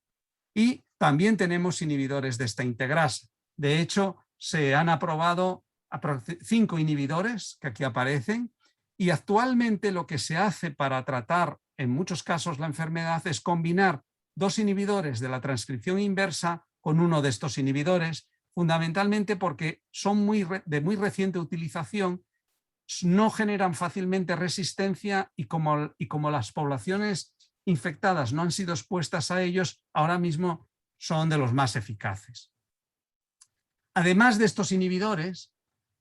Y también tenemos inhibidores de esta integrasa. De hecho, se han aprobado 5 inhibidores que aquí aparecen, y actualmente lo que se hace para tratar en muchos casos la enfermedad es combinar 2 inhibidores de la transcripción inversa con uno de estos inhibidores, fundamentalmente porque son de muy reciente utilización, no generan fácilmente resistencia, y como las poblaciones infectadas no han sido expuestas a ellos, ahora mismo son de los más eficaces. Además de estos inhibidores,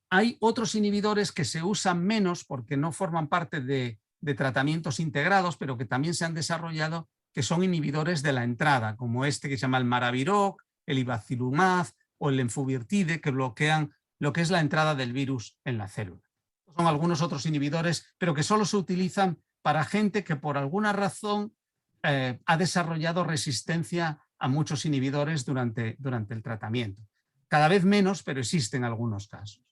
hay otros inhibidores que se usan menos porque no forman parte de tratamientos integrados, pero que también se han desarrollado, que son inhibidores de la entrada, como este que se llama el maraviroc, el ibacilumab o el lenfuvirtide, que bloquean lo que es la entrada del virus en la célula. son algunos otros inhibidores, pero que solo se utilizan para gente que por alguna razón ha desarrollado resistencia a muchos inhibidores durante el tratamiento. Cada vez menos, pero existen algunos casos.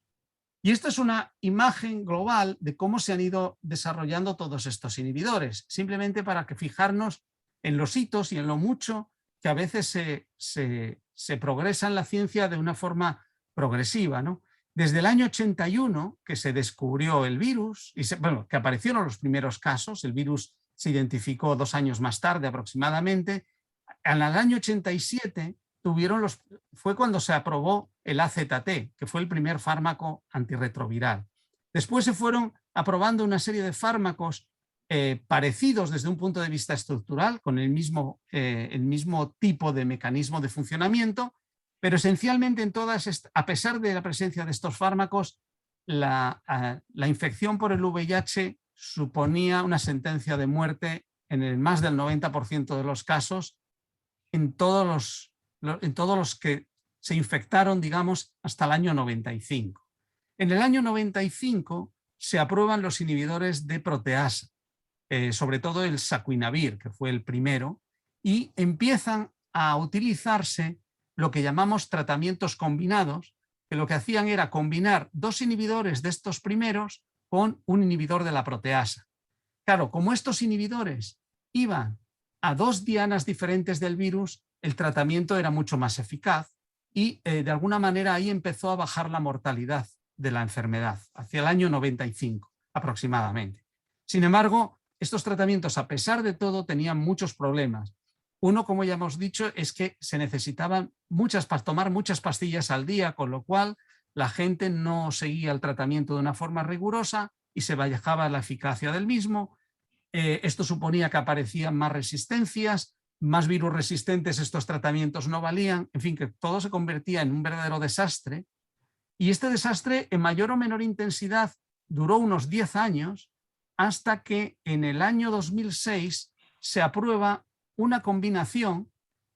Y esta es una imagen global de cómo se han ido desarrollando todos estos inhibidores, simplemente para que fijarnos en los hitos y en lo mucho que a veces se progresa en la ciencia de una forma progresiva, ¿no? Desde el año 81, que se descubrió el virus, y que aparecieron los primeros casos, el virus se identificó 2 años más tarde aproximadamente, en el año 87 fue cuando se aprobó el AZT, que fue el primer fármaco antirretroviral. Después se fueron aprobando una serie de fármacos parecidos desde un punto de vista estructural, con el mismo tipo de mecanismo de funcionamiento, pero esencialmente a pesar de la presencia de estos fármacos, la infección por el VIH suponía una sentencia de muerte en el más del 90% de los casos en todos los que se infectaron, digamos, hasta el año 95. En el año 95 se aprueban los inhibidores de proteasa, sobre todo el sacuinavir, que fue el primero, y empiezan a utilizarse lo que llamamos tratamientos combinados, que lo que hacían era combinar 2 inhibidores de estos primeros con un inhibidor de la proteasa. Claro, como estos inhibidores iban a 2 dianas diferentes del virus, el tratamiento era mucho más eficaz y de alguna manera ahí empezó a bajar la mortalidad de la enfermedad, hacia el año 95 aproximadamente. Sin embargo, estos tratamientos, a pesar de todo, tenían muchos problemas. Uno, como ya hemos dicho, es que se necesitaban tomar muchas pastillas al día, con lo cual la gente no seguía el tratamiento de una forma rigurosa y se bajaba la eficacia del mismo. Esto suponía que aparecían más resistencias, más virus resistentes, estos tratamientos no valían, en fin, que todo se convertía en un verdadero desastre. Y este desastre, en mayor o menor intensidad, duró unos 10 años, hasta que en el año 2006 se aprueba una combinación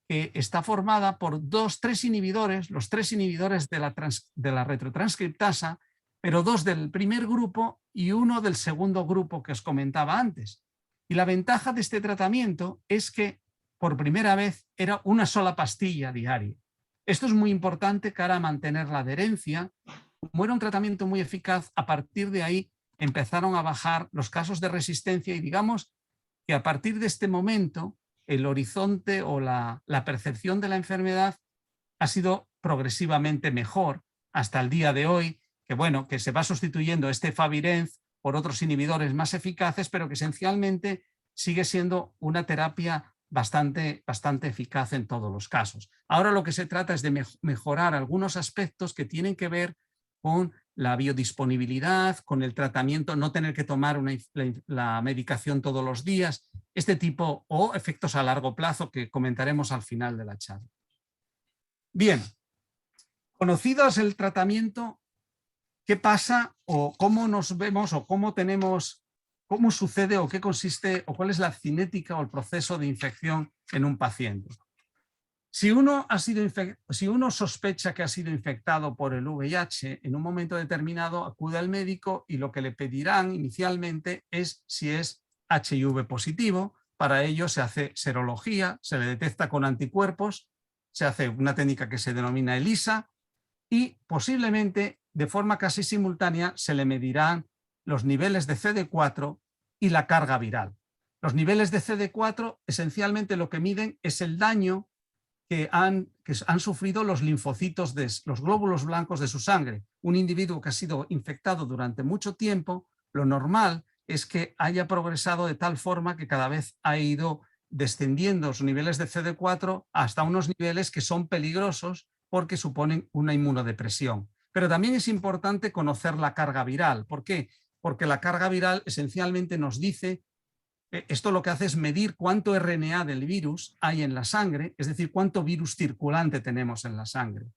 que está formada por 3 inhibidores, los 3 inhibidores de la retrotranscriptasa, pero 2 del primer grupo y 1 del segundo grupo que os comentaba antes. Y la ventaja de este tratamiento es que por primera vez era una sola pastilla diaria. Esto es muy importante para mantener la adherencia. Como era un tratamiento muy eficaz, a partir de ahí empezaron a bajar los casos de resistencia y digamos que a partir de este momento el horizonte o la percepción de la enfermedad ha sido progresivamente mejor hasta el día de hoy, que se va sustituyendo este Favirenz por otros inhibidores más eficaces, pero que esencialmente sigue siendo una terapia bastante eficaz en todos los casos. Ahora lo que se trata es de mejorar algunos aspectos que tienen que ver con la biodisponibilidad, con el tratamiento, no tener que tomar la medicación todos los días, este tipo, o efectos a largo plazo que comentaremos al final de la charla. Bien, conocidos el tratamiento, ¿qué pasa o cómo nos vemos o cómo sucede o qué consiste o cuál es la cinética o el proceso de infección en un paciente? Si uno sospecha que ha sido infectado por el VIH, en un momento determinado acude al médico y lo que le pedirán inicialmente es si es HIV positivo. Para ello se hace serología, se le detecta con anticuerpos, se hace una técnica que se denomina ELISA y posiblemente de forma casi simultánea se le medirán los niveles de CD4 y la carga viral. Los niveles de CD4 esencialmente lo que miden es el daño que han sufrido los linfocitos, los glóbulos blancos de su sangre. Un individuo que ha sido infectado durante mucho tiempo, lo normal es que haya progresado de tal forma que cada vez ha ido descendiendo sus niveles de CD4 hasta unos niveles que son peligrosos porque suponen una inmunodepresión. Pero también es importante conocer la carga viral. ¿Por qué? Porque la carga viral esencialmente nos dice, esto lo que hace es medir cuánto RNA del virus hay en la sangre, es decir, cuánto virus circulante tenemos en la sangre.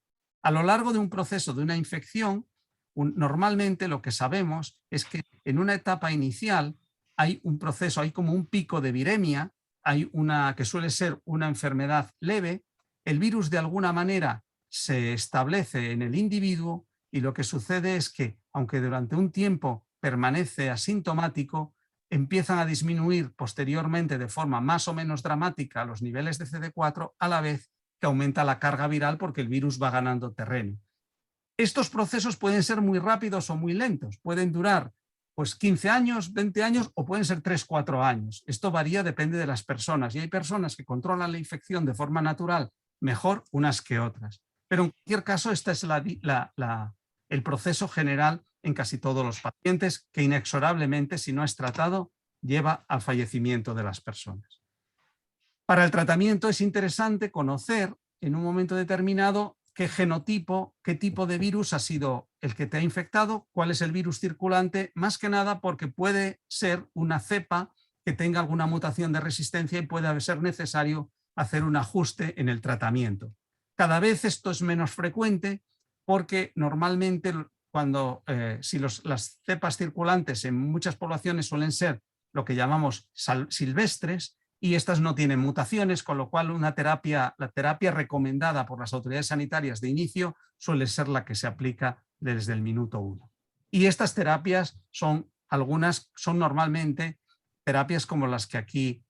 A lo largo de un proceso de una infección, normalmente lo que sabemos es que en una etapa inicial hay un proceso, hay como un pico de viremia, hay que suele ser una enfermedad leve, el virus de alguna manera se establece en el individuo y lo que sucede es que, aunque durante un tiempo permanece asintomático, empiezan a disminuir posteriormente de forma más o menos dramática los niveles de CD4 a la vez que aumenta la carga viral porque el virus va ganando terreno. Estos procesos pueden ser muy rápidos o muy lentos, pueden durar pues 15 años, 20 años o pueden ser 3, 4 años. Esto varía, depende de las personas y hay personas que controlan la infección de forma natural mejor unas que otras. Pero en cualquier caso, este es el proceso general en casi todos los pacientes que inexorablemente, si no es tratado, lleva al fallecimiento de las personas. Para el tratamiento es interesante conocer en un momento determinado qué genotipo, qué tipo de virus ha sido el que te ha infectado, cuál es el virus circulante, más que nada porque puede ser una cepa que tenga alguna mutación de resistencia y puede ser necesario hacer un ajuste en el tratamiento. Cada vez esto es menos frecuente porque normalmente las cepas circulantes en muchas poblaciones suelen ser lo que llamamos silvestres y estas no tienen mutaciones, con lo cual la terapia recomendada por las autoridades sanitarias de inicio suele ser la que se aplica desde el minuto 1. Y estas terapias algunas son normalmente terapias como las que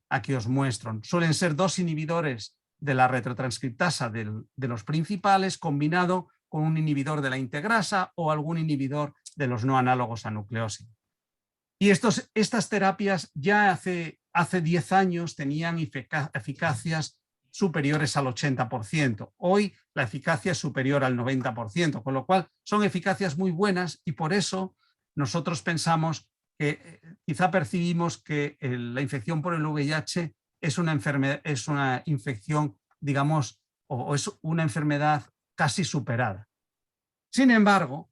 aquí os muestro. Suelen ser 2 inhibidores de la retrotranscriptasa de los principales combinado con un inhibidor de la integrasa o algún inhibidor de los no análogos a nucleósido. Y estas terapias ya hace 10 años tenían eficacias superiores al 80%. Hoy la eficacia es superior al 90%, con lo cual son eficacias muy buenas y por eso nosotros pensamos que quizá percibimos que la infección por el VIH es una infección, digamos, o es una enfermedad casi superada. Sin embargo,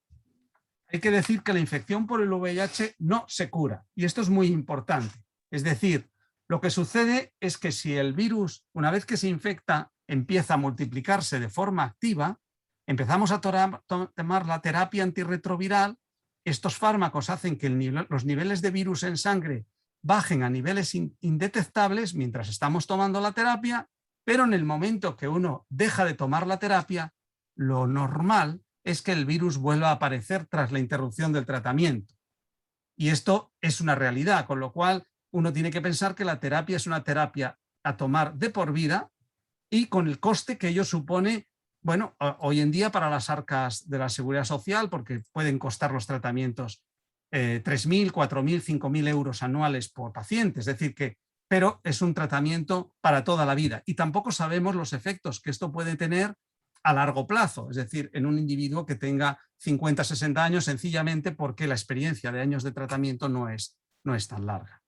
hay que decir que la infección por el VIH no se cura y esto es muy importante. Es decir, lo que sucede es que si el virus, una vez que se infecta, empieza a multiplicarse de forma activa, empezamos a tomar la terapia antirretroviral, estos fármacos hacen que los niveles de virus en sangre bajen a niveles indetectables mientras estamos tomando la terapia, pero en el momento que uno deja de tomar la terapia, lo normal es que el virus vuelva a aparecer tras la interrupción del tratamiento. Y esto es una realidad, con lo cual uno tiene que pensar que la terapia es una terapia a tomar de por vida y con el coste que ello supone, bueno, hoy en día para las arcas de la Seguridad Social, porque pueden costar los tratamientos 3.000, 4.000, 5.000 euros anuales por paciente, es decir pero es un tratamiento para toda la vida y tampoco sabemos los efectos que esto puede tener a largo plazo, es decir, en un individuo que tenga 50, 60 años, sencillamente porque la experiencia de años de tratamiento no es tan larga.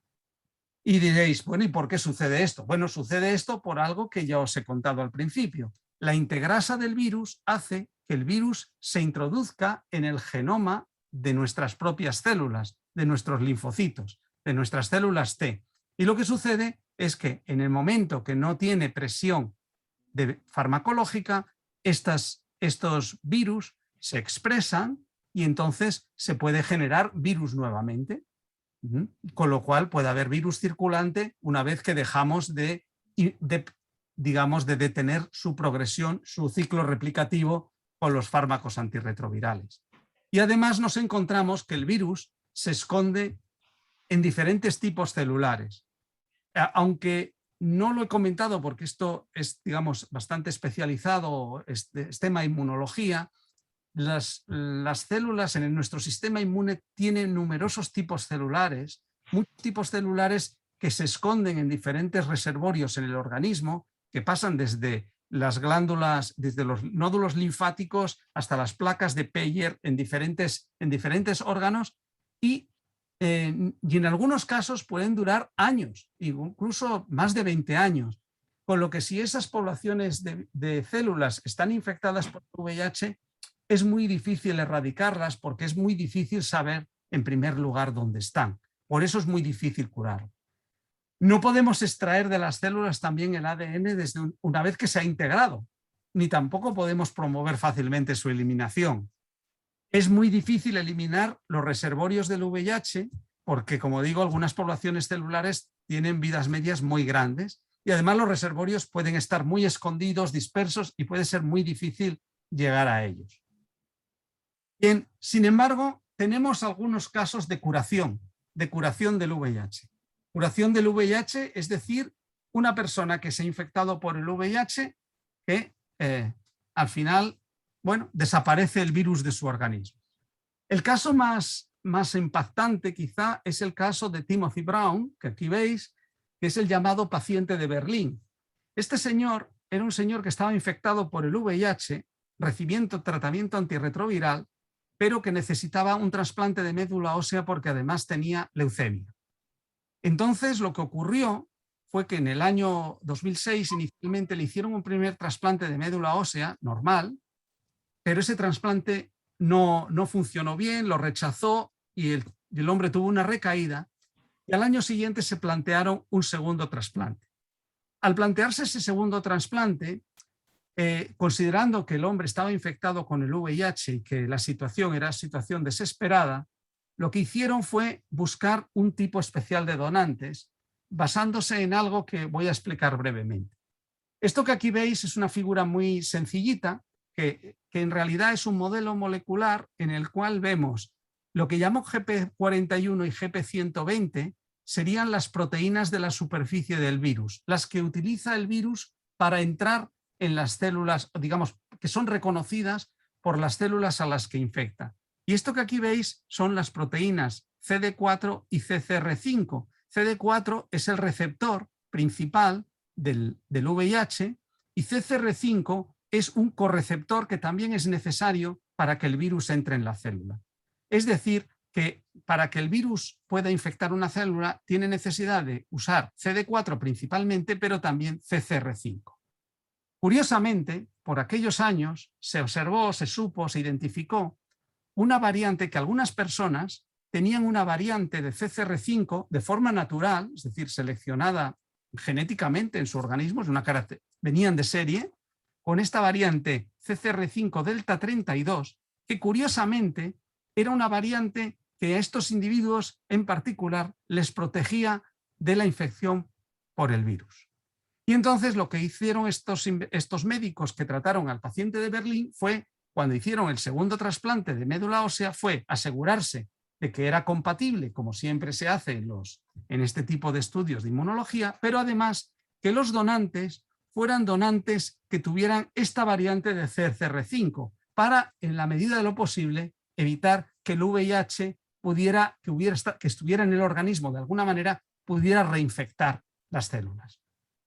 Y diréis, bueno, ¿y por qué sucede esto? Bueno, sucede esto por algo que ya os he contado al principio. La integrasa del virus hace que el virus se introduzca en el genoma de nuestras propias células, de nuestros linfocitos, de nuestras células T. Y lo que sucede es que en el momento que no tiene presión farmacológica, estos virus se expresan y entonces se puede generar virus nuevamente. Con lo cual puede haber virus circulante una vez que dejamos de detener su progresión, su ciclo replicativo con los fármacos antirretrovirales. Y además nos encontramos que el virus se esconde en diferentes tipos celulares. Aunque no lo he comentado porque esto es, digamos, bastante especializado, es tema inmunología, las células en nuestro sistema inmune tienen numerosos tipos celulares, muchos tipos celulares que se esconden en diferentes reservorios en el organismo, que pasan desde las glándulas, desde los nódulos linfáticos hasta las placas de Peyer en diferentes órganos y en algunos casos pueden durar años, incluso más de 20 años. Con lo que si esas poblaciones de células están infectadas por VIH, es muy difícil erradicarlas porque es muy difícil saber, en primer lugar, dónde están. Por eso es muy difícil curarlo. No podemos extraer de las células también el ADN desde una vez que se ha integrado, ni tampoco podemos promover fácilmente su eliminación. Es muy difícil eliminar los reservorios del VIH porque, como digo, algunas poblaciones celulares tienen vidas medias muy grandes y además los reservorios pueden estar muy escondidos, dispersos y puede ser muy difícil llegar a ellos. Bien, sin embargo, tenemos algunos casos de curación del VIH. Curación del VIH, es decir, una persona que se ha infectado por el VIH que al final, bueno, desaparece el virus de su organismo. El caso más impactante quizá es el caso de Timothy Brown, que aquí veis, que es el llamado paciente de Berlín. Este señor era un señor que estaba infectado por el VIH, recibiendo tratamiento antirretroviral, pero que necesitaba un trasplante de médula ósea porque además tenía leucemia. Entonces lo que ocurrió fue que en el año 2006 inicialmente le hicieron un primer trasplante de médula ósea normal, pero ese trasplante no funcionó bien, lo rechazó y el hombre tuvo una recaída y al año siguiente se plantearon un segundo trasplante. Al plantearse ese segundo trasplante, considerando que el hombre estaba infectado con el VIH y que la situación era situación desesperada, lo que hicieron fue buscar un tipo especial de donantes basándose en algo que voy a explicar brevemente. Esto que aquí veis es una figura muy sencillita que en realidad es un modelo molecular en el cual vemos lo que llamo GP41 y GP120 serían las proteínas de la superficie del virus, las que utiliza el virus para entrar en las células, digamos, que son reconocidas por las células a las que infecta. Y esto que aquí veis son las proteínas CD4 y CCR5. CD4 es el receptor principal del VIH y CCR5 es un correceptor que también es necesario para que el virus entre en la célula. Es decir, que para que el virus pueda infectar una célula tiene necesidad de usar CD4 principalmente, pero también CCR5. Curiosamente, por aquellos años se observó, se supo, se identificó una variante que algunas personas tenían una variante de CCR5 de forma natural, es decir, seleccionada genéticamente en su organismo, venían de serie, con esta variante CCR5 delta 32, que curiosamente era una variante que a estos individuos en particular les protegía de la infección por el virus. Y entonces lo que hicieron estos médicos que trataron al paciente de Berlín fue, cuando hicieron el segundo trasplante de médula ósea, fue asegurarse de que era compatible, como siempre se hace en este tipo de estudios de inmunología, pero además que los donantes fueran donantes que tuvieran esta variante de CCR5 para, en la medida de lo posible, evitar que el VIH que estuviera en el organismo de alguna manera pudiera reinfectar las células.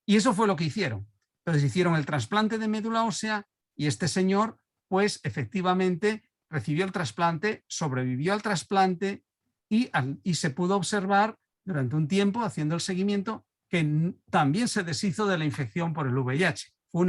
Y eso fue lo que hicieron. Entonces hicieron el trasplante de médula ósea y este señor, pues efectivamente recibió el trasplante, sobrevivió al trasplante y se pudo observar durante un tiempo, haciendo el seguimiento, que también se deshizo de la infección por el VIH. Fue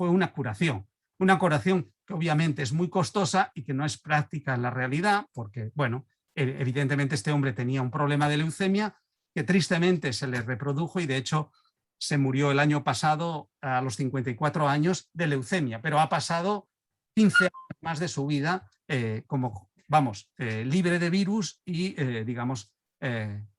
una curación que obviamente es muy costosa y que no es práctica en la realidad, porque, bueno, evidentemente este hombre tenía un problema de leucemia que tristemente se le reprodujo y de hecho se murió el año pasado a los 54 años de leucemia, pero ha pasado 15 años más de su vida libre de virus y,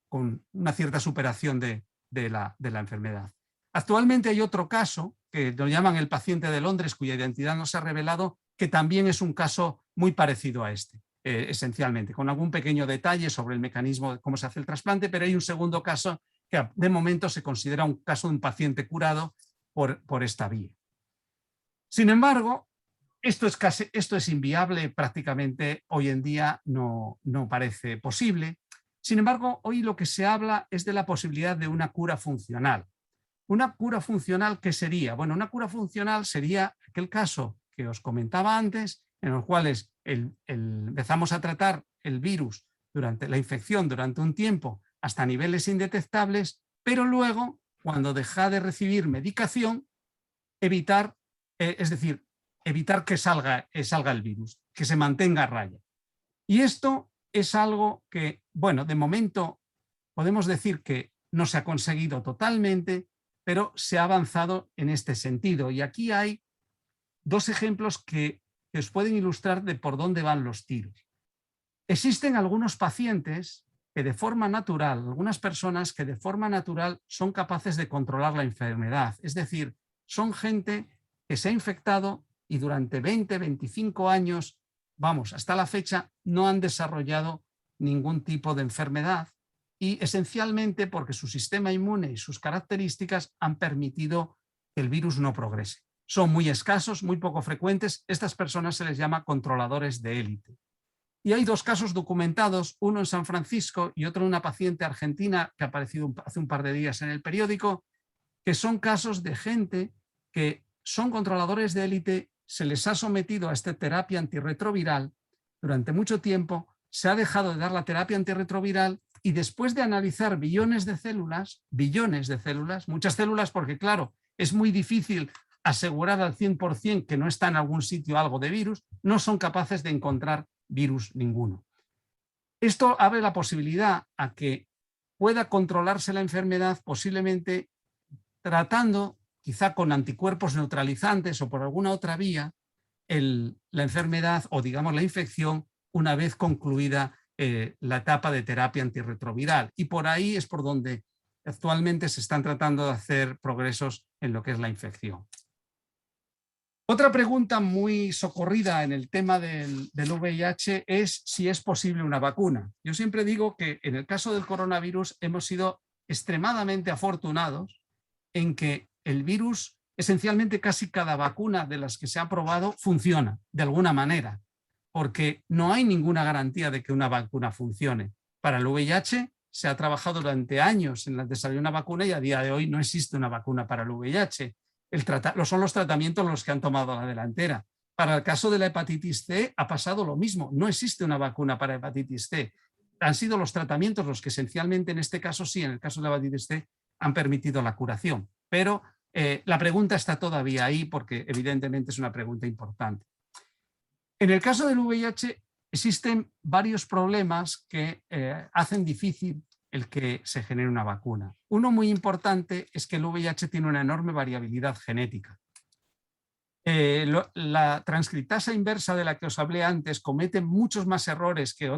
con una cierta superación de la enfermedad. Actualmente hay otro caso que lo llaman el paciente de Londres, cuya identidad no se ha revelado, que también es un caso muy parecido a este, esencialmente, con algún pequeño detalle sobre el mecanismo de cómo se hace el trasplante, pero hay un segundo caso que de momento se considera un caso de un paciente curado por esta vía. Sin embargo, esto es inviable, prácticamente hoy en día no parece posible. Sin embargo, hoy lo que se habla es de la posibilidad de una cura funcional. ¿Una cura funcional qué sería? Bueno, una cura funcional sería aquel caso que os comentaba antes, en los cuales empezamos a tratar el virus durante la infección durante un tiempo hasta niveles indetectables, pero luego, cuando deja de recibir medicación, evitar que salga el virus, que se mantenga a raya. Y esto es algo que, bueno, de momento podemos decir que no se ha conseguido totalmente, pero se ha avanzado en este sentido. Y aquí hay dos ejemplos que os pueden ilustrar de por dónde van los tiros. Existen algunos pacientes que de forma natural, algunas personas que de forma natural son capaces de controlar la enfermedad. Es decir, son gente que se ha infectado y durante 20, 25 años vamos, hasta la fecha no han desarrollado ningún tipo de enfermedad y esencialmente porque su sistema inmune y sus características han permitido que el virus no progrese. Son muy escasos, muy poco frecuentes. Estas personas se les llama controladores de élite. Y hay 2 casos documentados, uno en San Francisco y otro en una paciente argentina que ha aparecido hace un par de días en el periódico, que son casos de gente que son controladores de élite, se les ha sometido a esta terapia antirretroviral durante mucho tiempo, se ha dejado de dar la terapia antirretroviral y después de analizar billones de células, muchas células porque claro, es muy difícil asegurar al 100% que no está en algún sitio algo de virus, no son capaces de encontrar virus ninguno. Esto abre la posibilidad a que pueda controlarse la enfermedad posiblemente tratando, quizá con anticuerpos neutralizantes o por alguna otra vía, la enfermedad o digamos la infección una vez concluida la etapa de terapia antirretroviral. Y por ahí es por donde actualmente se están tratando de hacer progresos en lo que es la infección. Otra pregunta muy socorrida en el tema del VIH es si es posible una vacuna. Yo siempre digo que en el caso del coronavirus hemos sido extremadamente afortunados en que el virus, esencialmente casi cada vacuna de las que se ha probado funciona de alguna manera, porque no hay ninguna garantía de que una vacuna funcione. Para el VIH se ha trabajado durante años en el desarrollo de una vacuna y a día de hoy no existe una vacuna para el VIH. Son los tratamientos los que han tomado la delantera. Para el caso de la hepatitis C ha pasado lo mismo, no existe una vacuna para hepatitis C. Han sido los tratamientos los que esencialmente en este caso sí, en el caso de la hepatitis C, han permitido la curación. Pero la pregunta está todavía ahí porque evidentemente es una pregunta importante. En el caso del VIH existen varios problemas que hacen difícil el que se genere una vacuna. Uno muy importante es que el VIH tiene una enorme variabilidad genética. La transcriptasa inversa de la que os hablé antes comete muchos más errores que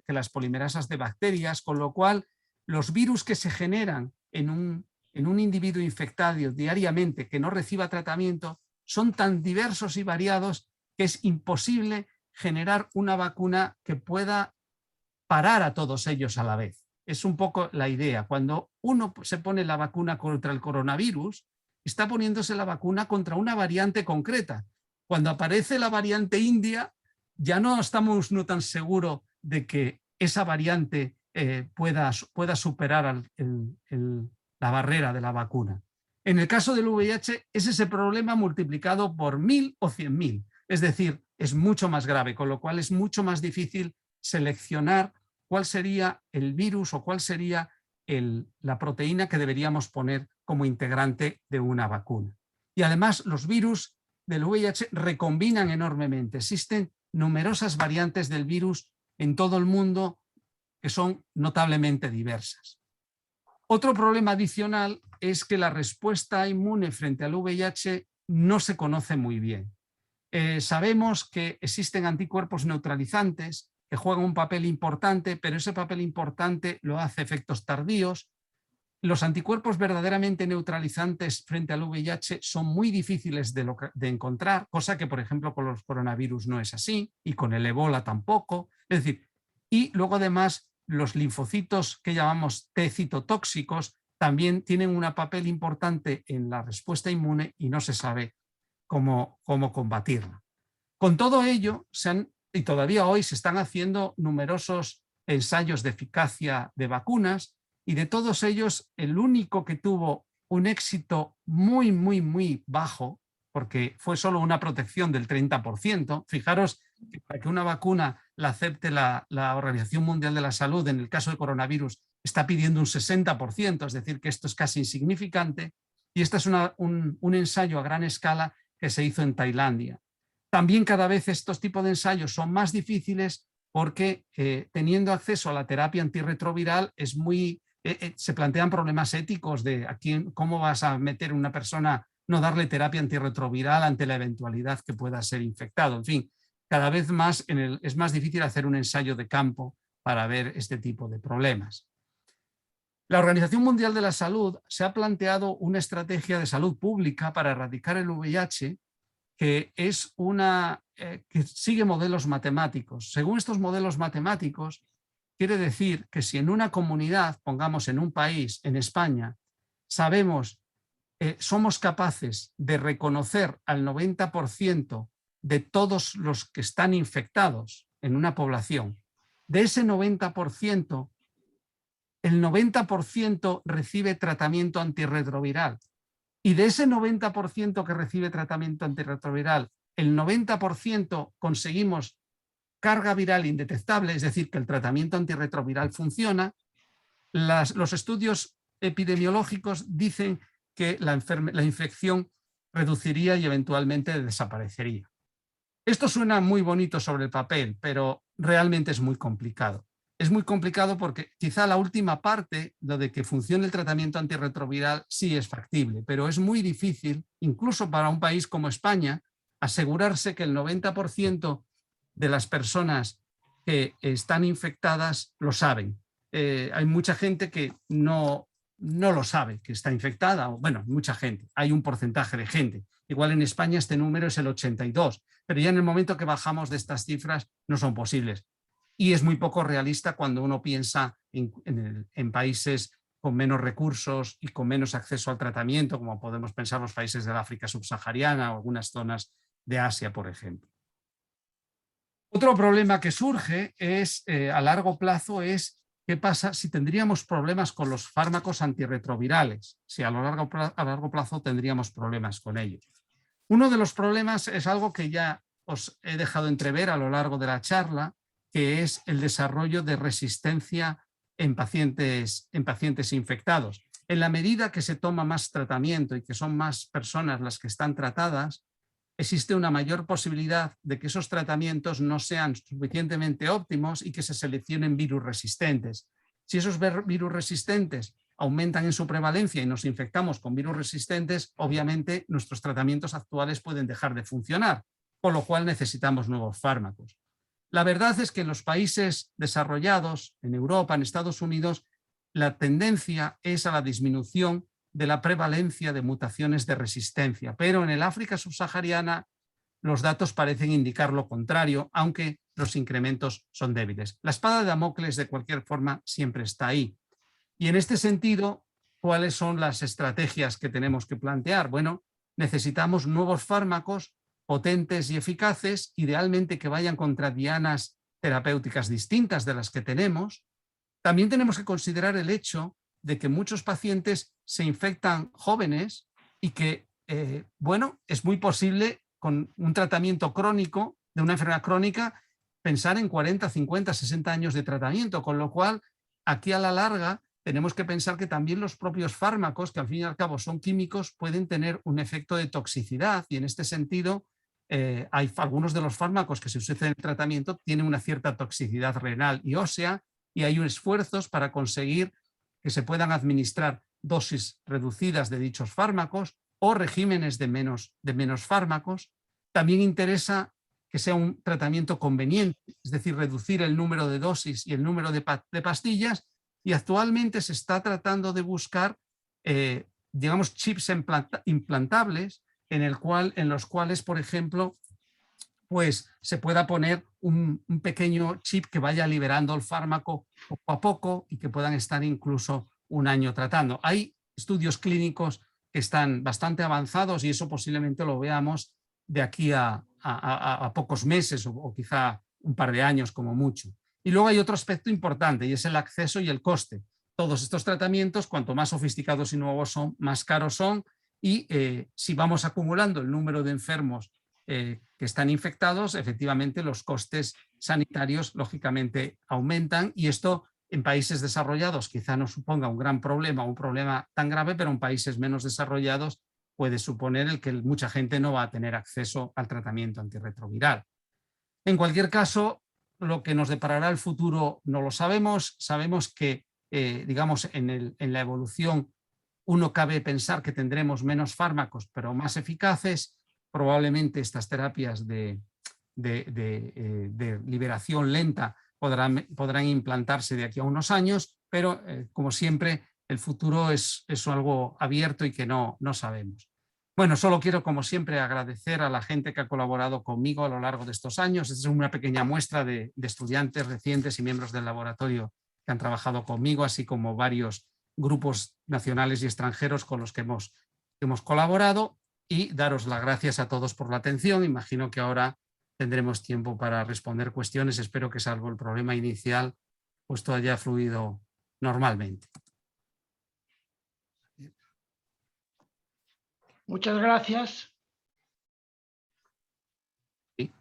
las polimerasas de bacterias, con lo cual los virus que se generan en un individuo infectado diariamente que no reciba tratamiento son tan diversos y variados que es imposible generar una vacuna que pueda parar a todos ellos a la vez. Es un poco la idea. Cuando uno se pone la vacuna contra el coronavirus, está poniéndose la vacuna contra una variante concreta. Cuando aparece la variante india, ya no estamos no tan seguros de que esa variante pueda superar la barrera de la vacuna. En el caso del VIH es ese problema multiplicado por 1000 o 100.000. Es decir, es mucho más grave, con lo cual es mucho más difícil seleccionar cuál sería el virus o cuál sería la proteína que deberíamos poner como integrante de una vacuna. Y además los virus del VIH recombinan enormemente. Existen numerosas variantes del virus en todo el mundo que son notablemente diversas. Otro problema adicional es que la respuesta inmune frente al VIH no se conoce muy bien. Sabemos que existen anticuerpos neutralizantes que juegan un papel importante, pero ese papel importante lo hace efectos tardíos. Los anticuerpos verdaderamente neutralizantes frente al VIH son muy difíciles de encontrar, cosa que, por ejemplo, con los coronavirus no es así, y con el ébola tampoco. Es decir, y luego además los linfocitos que llamamos T citotóxicos también tienen un papel importante en la respuesta inmune y no se sabe cómo combatirla. Con todo ello, y todavía hoy se están haciendo numerosos ensayos de eficacia de vacunas y de todos ellos el único que tuvo un éxito muy, muy, muy bajo, porque fue solo una protección del 30%. Fijaros que para que una vacuna la acepte la Organización Mundial de la Salud, en el caso de coronavirus, está pidiendo un 60%, es decir, que esto es casi insignificante. Y este es un ensayo a gran escala que se hizo en Tailandia. También cada vez estos tipos de ensayos son más difíciles porque teniendo acceso a la terapia antirretroviral se plantean problemas éticos de cómo vas a meter a una persona, no darle terapia antirretroviral ante la eventualidad que pueda ser infectado. En fin, cada vez más es más difícil hacer un ensayo de campo para ver este tipo de problemas. La Organización Mundial de la Salud se ha planteado una estrategia de salud pública para erradicar el VIH que es que sigue modelos matemáticos. Según estos modelos matemáticos, quiere decir que si en una comunidad, pongamos en un país, en España, somos capaces de reconocer al 90% de todos los que están infectados en una población, de ese 90%, el 90% recibe tratamiento antirretroviral. Y de ese 90% que recibe tratamiento antirretroviral, el 90% conseguimos carga viral indetectable, es decir, que el tratamiento antirretroviral funciona. Los estudios epidemiológicos dicen que la infección reduciría y eventualmente desaparecería. Esto suena muy bonito sobre el papel, pero realmente es muy complicado. Es muy complicado porque quizá la última parte, lo de que funcione el tratamiento antirretroviral, sí es factible, pero es muy difícil, incluso para un país como España, asegurarse que el 90% de las personas que están infectadas lo saben. Hay mucha gente que no lo sabe que está infectada, o bueno, mucha gente, hay un porcentaje de gente. Igual en España este número es el 82%, pero ya en el momento que bajamos de estas cifras no son posibles. Y es muy poco realista cuando uno piensa en países con menos recursos y con menos acceso al tratamiento, como podemos pensar los países del África subsahariana o algunas zonas de Asia, por ejemplo. Otro problema que surge a largo plazo es qué pasa si tendríamos problemas con los fármacos antirretrovirales, si a largo plazo tendríamos problemas con ellos. Uno de los problemas es algo que ya os he dejado entrever a lo largo de la charla, que es el desarrollo de resistencia en pacientes infectados. En la medida que se toma más tratamiento y que son más personas las que están tratadas, existe una mayor posibilidad de que esos tratamientos no sean suficientemente óptimos y que se seleccionen virus resistentes. Si esos virus resistentes aumentan en su prevalencia y nos infectamos con virus resistentes, obviamente nuestros tratamientos actuales pueden dejar de funcionar, con lo cual necesitamos nuevos fármacos. La verdad es que en los países desarrollados, en Europa, en Estados Unidos, la tendencia es a la disminución de la prevalencia de mutaciones de resistencia, pero en el África subsahariana los datos parecen indicar lo contrario, aunque los incrementos son débiles. La espada de Damocles, de cualquier forma, siempre está ahí. Y en este sentido, ¿cuáles son las estrategias que tenemos que plantear? Bueno, necesitamos nuevos fármacos potentes y eficaces, idealmente que vayan contra dianas terapéuticas distintas de las que tenemos. También tenemos que considerar el hecho de que muchos pacientes se infectan jóvenes y que, bueno, es muy posible con un tratamiento crónico, de una enfermedad crónica, pensar en 40, 50, 60 años de tratamiento, con lo cual aquí a la larga tenemos que pensar que también los propios fármacos, que al fin y al cabo son químicos, pueden tener un efecto de toxicidad y en este sentido hay algunos de los fármacos que se usan en el tratamiento tienen una cierta toxicidad renal y ósea y hay esfuerzos para conseguir que se puedan administrar dosis reducidas de dichos fármacos o regímenes de menos fármacos. También interesa que sea un tratamiento conveniente, es decir, reducir el número de dosis y el número de pastillas, y actualmente se está tratando de buscar, digamos, chips implantables en los cuales, por ejemplo, pues se pueda poner un pequeño chip que vaya liberando el fármaco poco a poco y que puedan estar incluso un año tratando. Hay estudios clínicos que están bastante avanzados y eso posiblemente lo veamos de aquí a pocos meses o quizá un par de años como mucho. Y luego hay otro aspecto importante y es el acceso y el coste. Todos estos tratamientos, cuanto más sofisticados y nuevos son, más caros son y si vamos acumulando el número de enfermos que están infectados, efectivamente los costes sanitarios lógicamente aumentan y esto en países desarrollados quizá no suponga un gran problema, un problema tan grave, pero en países menos desarrollados puede suponer el que mucha gente no va a tener acceso al tratamiento antirretroviral. En cualquier caso, lo que nos deparará el futuro no lo sabemos. Sabemos que, digamos, en la evolución uno cabe pensar que tendremos menos fármacos, pero más eficaces. Probablemente estas terapias de liberación lenta podrán implantarse de aquí a unos años, pero como siempre el futuro es algo abierto y que no sabemos. Bueno, solo quiero, como siempre, agradecer a la gente que ha colaborado conmigo a lo largo de estos años. Esta es una pequeña muestra de estudiantes recientes y miembros del laboratorio que han trabajado conmigo, así como varios grupos nacionales y extranjeros con los que hemos colaborado, y daros las gracias a todos por la atención. Imagino que ahora tendremos tiempo para responder cuestiones. Espero que, salvo el problema inicial, pues todo haya fluido normalmente. Muchas gracias. Sí.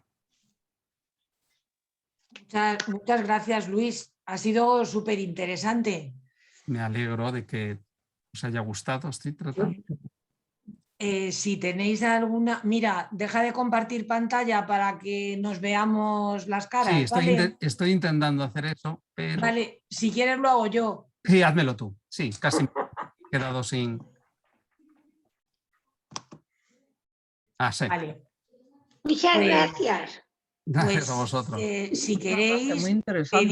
Muchas gracias, Luis. Ha sido súper interesante. Me alegro de que os haya gustado. Estoy tratando. Si tenéis alguna... Mira, deja de compartir pantalla para que nos veamos las caras, Sí, ¿vale? estoy intentando hacer eso, pero... Vale, si quieres lo hago yo. Sí, házmelo tú. Sí, casi me he quedado sin... Ah, sí. Vale. Muchas gracias. Gracias Pues, a vosotros. si queréis, Muy interesante.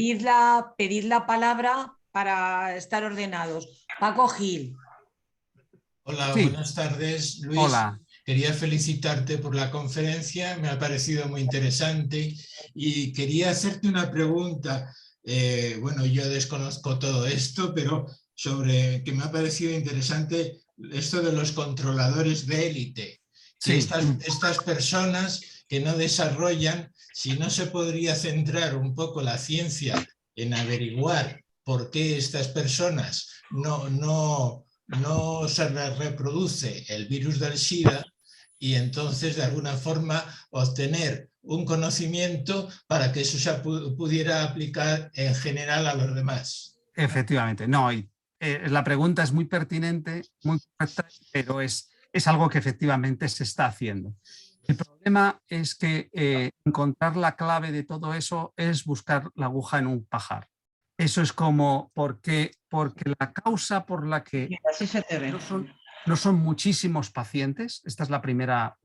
pedid la palabra para estar ordenados. Paco Gil. Hola, Sí. buenas tardes, Luis. Hola. Quería felicitarte por la conferencia, me ha parecido muy interesante y quería hacerte una pregunta. Bueno, yo desconozco todo esto, pero sobre que me ha parecido interesante esto de los controladores de élite. Que Sí. estas personas que no desarrollan, si no se podría centrar un poco la ciencia en averiguar por qué estas personas no se reproduce el virus del SIDA, y entonces de alguna forma obtener un conocimiento para que eso se pudiera aplicar en general a los demás. Efectivamente. No, la pregunta es muy pertinente, muy correcta, pero es algo que efectivamente se está haciendo. El problema es que encontrar la clave de todo eso es buscar la aguja en un pajar. Eso es como porque la causa por la que no son muchísimos pacientes, esta es la primera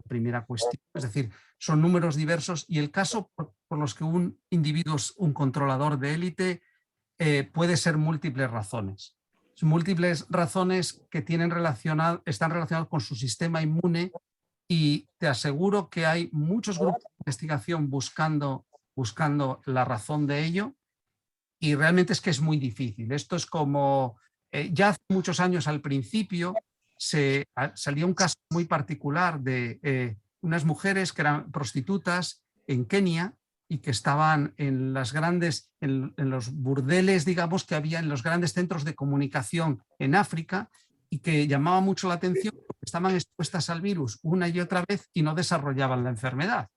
cuestión, es decir, son números diversos, y el caso por los que un individuo es un controlador de élite puede ser múltiples razones. Son múltiples razones que están relacionadas con su sistema inmune, y te aseguro que hay muchos grupos de investigación buscando la razón de ello, y realmente es que es muy difícil. Esto es como, ya hace muchos años al principio salió un caso muy particular de unas mujeres que eran prostitutas en Kenia y que estaban en los burdeles, digamos, que había en los grandes centros de comunicación en África, y que llamaba mucho la atención porque estaban expuestas al virus una y otra vez y no desarrollaban la enfermedad.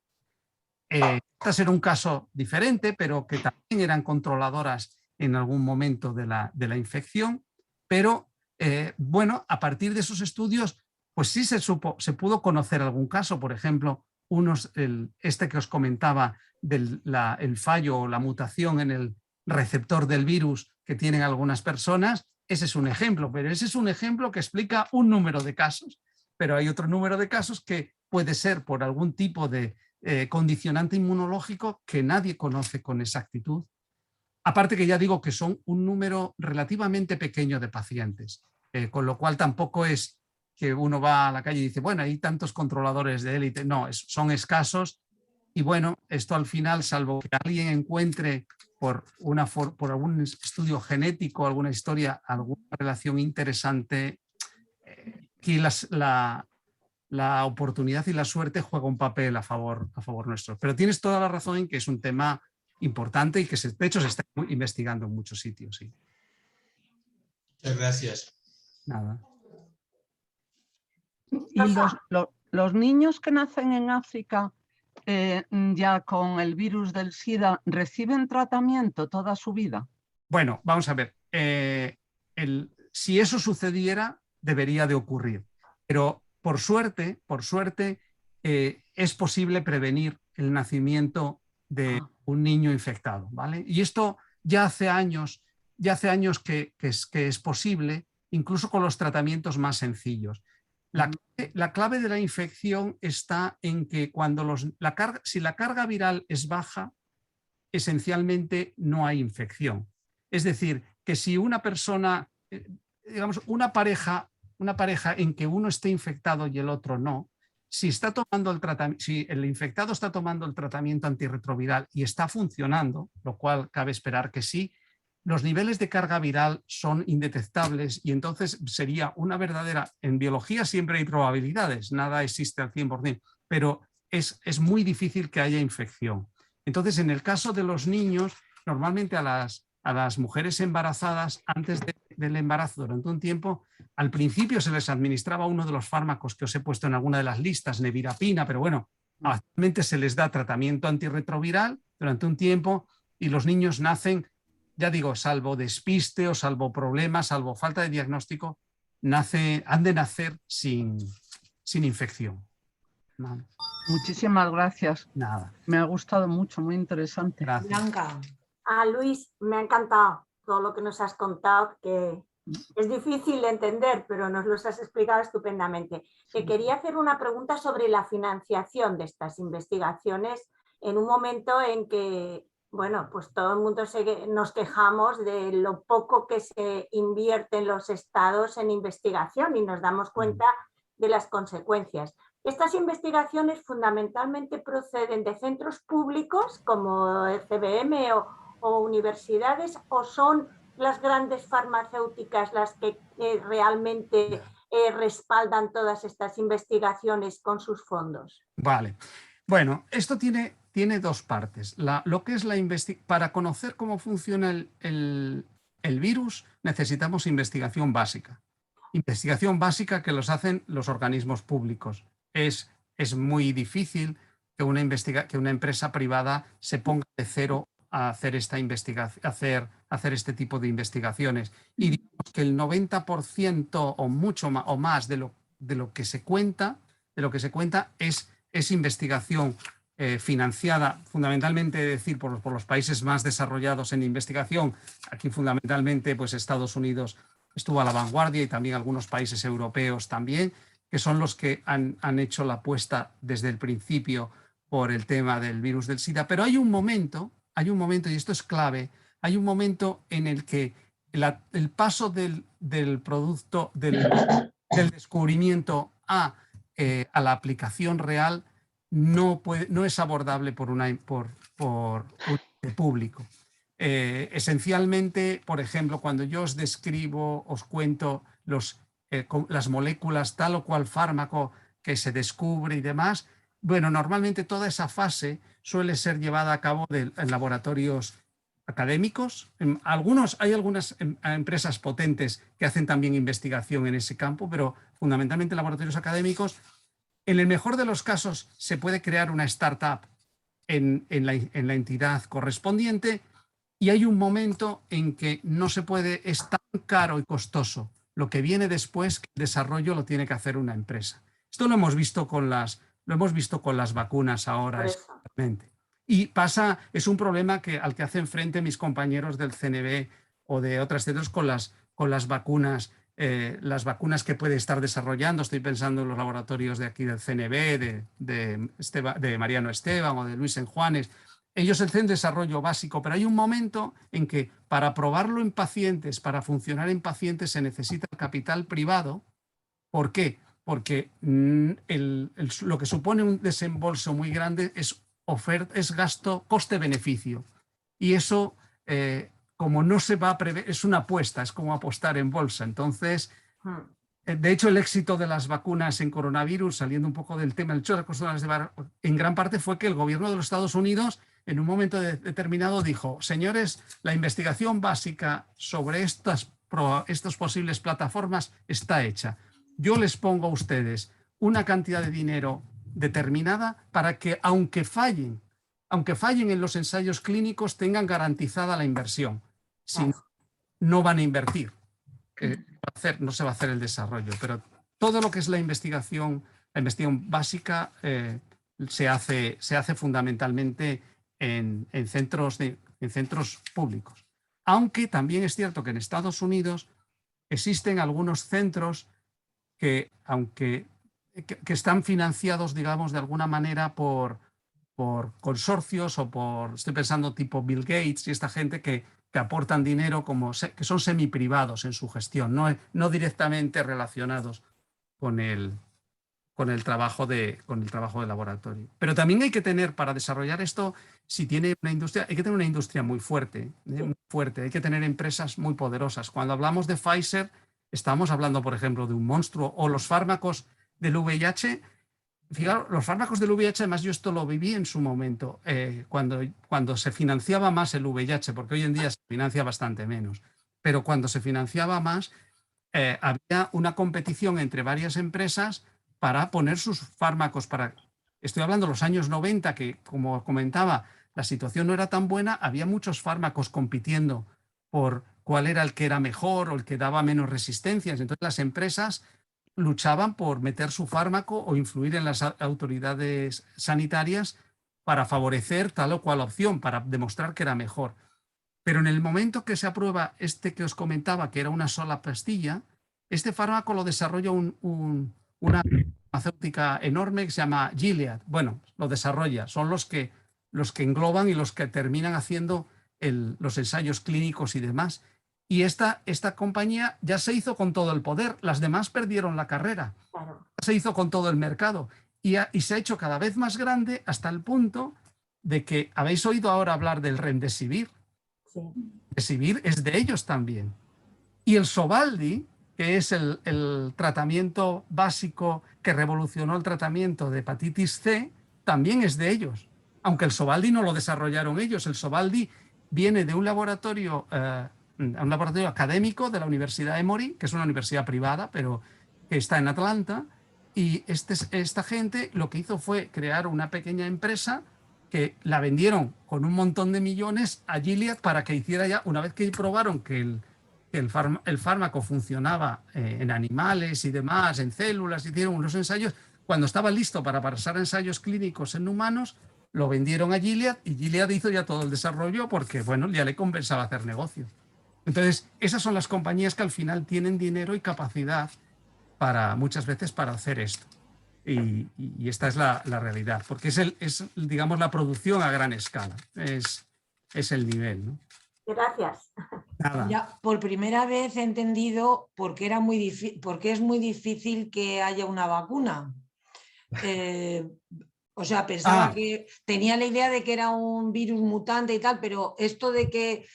Este era un caso diferente, pero que también eran controladoras en algún momento de la infección, pero bueno, a partir de esos estudios, pues sí se pudo conocer algún caso. Por ejemplo, este que os comentaba del el fallo o la mutación en el receptor del virus que tienen algunas personas. Ese es un ejemplo, pero ese es un ejemplo que explica un número de casos, pero hay otro número de casos que puede ser por algún tipo de condicionante inmunológico que nadie conoce con exactitud. Aparte que ya digo que son un número relativamente pequeño de pacientes, con lo cual tampoco es que uno va a la calle y dice, bueno, hay tantos controladores de élite. No, son escasos, y bueno, esto al final, salvo que alguien encuentre por algún estudio genético, alguna historia, alguna relación interesante, aquí la oportunidad y la suerte juega un papel a favor nuestro. Pero tienes toda la razón en que es un tema importante y que de hecho se está investigando en muchos sitios. Sí. Muchas gracias. Nada. ¿Y los niños que nacen en África ya con el virus del SIDA reciben tratamiento toda su vida? Bueno, vamos a ver. Si eso sucediera, debería de ocurrir. Pero por suerte, es posible prevenir el nacimiento de un niño infectado, ¿vale? Y esto ya hace años que es posible, incluso con los tratamientos más sencillos. La clave de la infección está en que si la carga viral es baja, esencialmente no hay infección. Es decir, que si una persona, digamos, una pareja una pareja en que uno esté infectado y el otro no, si está tomando el tratamiento, si el infectado está tomando el tratamiento antirretroviral y está funcionando, lo cual cabe esperar que sí, los niveles de carga viral son indetectables y entonces sería una verdadera... En biología siempre hay probabilidades, nada existe al 100%, pero es muy difícil que haya infección. Entonces, en el caso de los niños, normalmente a las mujeres embarazadas, antes del embarazo, durante un tiempo, al principio se les administraba uno de los fármacos que os he puesto en alguna de las listas, nevirapina, pero bueno, actualmente se les da tratamiento antirretroviral durante un tiempo y los niños nacen, ya digo, salvo despiste o salvo problemas, salvo falta de diagnóstico, han de nacer sin infección. Vale. Muchísimas gracias. Nada. Me ha gustado mucho, muy interesante. Gracias. Blanca. Luis, me ha encantado todo lo que nos has contado, que es difícil de entender, pero nos lo has explicado estupendamente. Te quería hacer una pregunta sobre la financiación de estas investigaciones en un momento en que, bueno, pues todo el mundo nos quejamos de lo poco que se invierte en los estados en investigación y nos damos cuenta de las consecuencias. Estas investigaciones fundamentalmente proceden de centros públicos como el CBM o universidades, o son las grandes farmacéuticas las que realmente respaldan todas estas investigaciones con sus fondos. Vale. Bueno, esto tiene dos partes. Lo que es para conocer cómo funciona el virus, necesitamos investigación básica. Investigación básica que los hacen los organismos públicos. Es muy difícil que una empresa privada se ponga de cero a hacer esta investigación, hacer este tipo de investigaciones. Y digamos que el 90% o mucho más, o más de lo que se cuenta, es investigación financiada fundamentalmente, decir, por los países más desarrollados en investigación. Aquí fundamentalmente pues Estados Unidos estuvo a la vanguardia y también algunos países europeos también, que son los que han hecho la apuesta desde el principio por el tema del virus del SIDA. Pero hay un momento, y esto es clave, hay un momento en el que el paso del producto, del descubrimiento a la aplicación real no es abordable por un público. Esencialmente, por ejemplo, cuando yo os describo, os cuento las moléculas, tal o cual fármaco que se descubre y demás, bueno, normalmente toda esa fase suele ser llevada a cabo en laboratorios académicos. Hay algunas empresas potentes que hacen también investigación en ese campo, pero fundamentalmente laboratorios académicos. En el mejor de los casos se puede crear una startup en la entidad correspondiente y hay un momento en que no se puede, es tan caro y costoso. Lo que viene después, el desarrollo lo tiene que hacer una empresa. Esto lo hemos visto con las vacunas ahora. Y es un problema al que hacen frente mis compañeros del CNV o de otras centros con las vacunas que puede estar desarrollando. Estoy pensando en los laboratorios de aquí del CNV, de Mariano Esteban o de Luis Enjuanes. Ellos hacen desarrollo básico, pero hay un momento en que para probarlo en pacientes, para funcionar en pacientes, se necesita el capital privado. ¿Por qué? Porque lo que supone un desembolso muy grande es gasto, coste-beneficio. Y eso, como no se va a prever, es una apuesta, es como apostar en bolsa. Entonces, de hecho, el éxito de las vacunas en coronavirus, saliendo un poco del tema, en gran parte fue que el gobierno de los Estados Unidos, en un momento determinado, dijo: señores, la investigación básica sobre estas posibles plataformas está hecha. Yo les pongo a ustedes una cantidad de dinero determinada para que, aunque fallen en los ensayos clínicos, tengan garantizada la inversión. Si no, no van a invertir. No se va a hacer el desarrollo, pero todo lo que es la investigación básica se hace fundamentalmente en centros públicos. Aunque también es cierto que en Estados Unidos existen algunos centros que están financiados, digamos, de alguna manera por consorcios o estoy pensando tipo Bill Gates y esta gente que que aportan dinero, que son semiprivados en su gestión, no directamente relacionados con el trabajo de laboratorio. Pero también hay que tener, para desarrollar esto, si tiene una industria, hay que tener una industria muy fuerte, hay que tener empresas muy poderosas. Cuando hablamos de Pfizer, estamos hablando, por ejemplo, de un monstruo, o los fármacos del VIH. Fijaros, los fármacos del VIH, además yo esto lo viví en su momento, cuando se financiaba más el VIH, porque hoy en día se financia bastante menos, pero cuando se financiaba más, había una competición entre varias empresas para poner sus fármacos. Estoy hablando de los años 90, que como comentaba, la situación no era tan buena, había muchos fármacos compitiendo por cuál era el que era mejor o el que daba menos resistencias. Entonces las empresas luchaban por meter su fármaco o influir en las autoridades sanitarias para favorecer tal o cual opción, para demostrar que era mejor. Pero en el momento que se aprueba este que os comentaba, que era una sola pastilla, este fármaco lo desarrolla una farmacéutica enorme que se llama Gilead. Bueno, lo desarrolla, son los que engloban y los que terminan haciendo los ensayos clínicos y demás. Y esta compañía ya se hizo con todo el poder, las demás perdieron la carrera, se hizo con todo el mercado y se ha hecho cada vez más grande hasta el punto de que habéis oído ahora hablar del Remdesivir. Sí. Remdesivir es de ellos también. Y el Sovaldi, que es el tratamiento básico que revolucionó el tratamiento de hepatitis C, también es de ellos. Aunque el Sovaldi no lo desarrollaron ellos, el Sovaldi viene de un laboratorio académico de la Universidad Emory, que es una universidad privada, pero que está en Atlanta, y esta gente lo que hizo fue crear una pequeña empresa que la vendieron con un montón de millones a Gilead para que hiciera ya, una vez que probaron que el fármaco funcionaba en animales y demás, en células, hicieron unos ensayos, cuando estaba listo para pasar ensayos clínicos en humanos, lo vendieron a Gilead y Gilead hizo ya todo el desarrollo porque, bueno, ya le compensaba hacer negocio. Entonces, esas son las compañías que al final tienen dinero y capacidad muchas veces para hacer esto. Y esta es la realidad, porque es, digamos, la producción a gran escala, es el nivel, ¿no? Gracias. Nada. Ya, por primera vez he entendido por qué es muy difícil que haya una vacuna. O sea, pensaba que tenía la idea de que era un virus mutante y tal, pero esto de que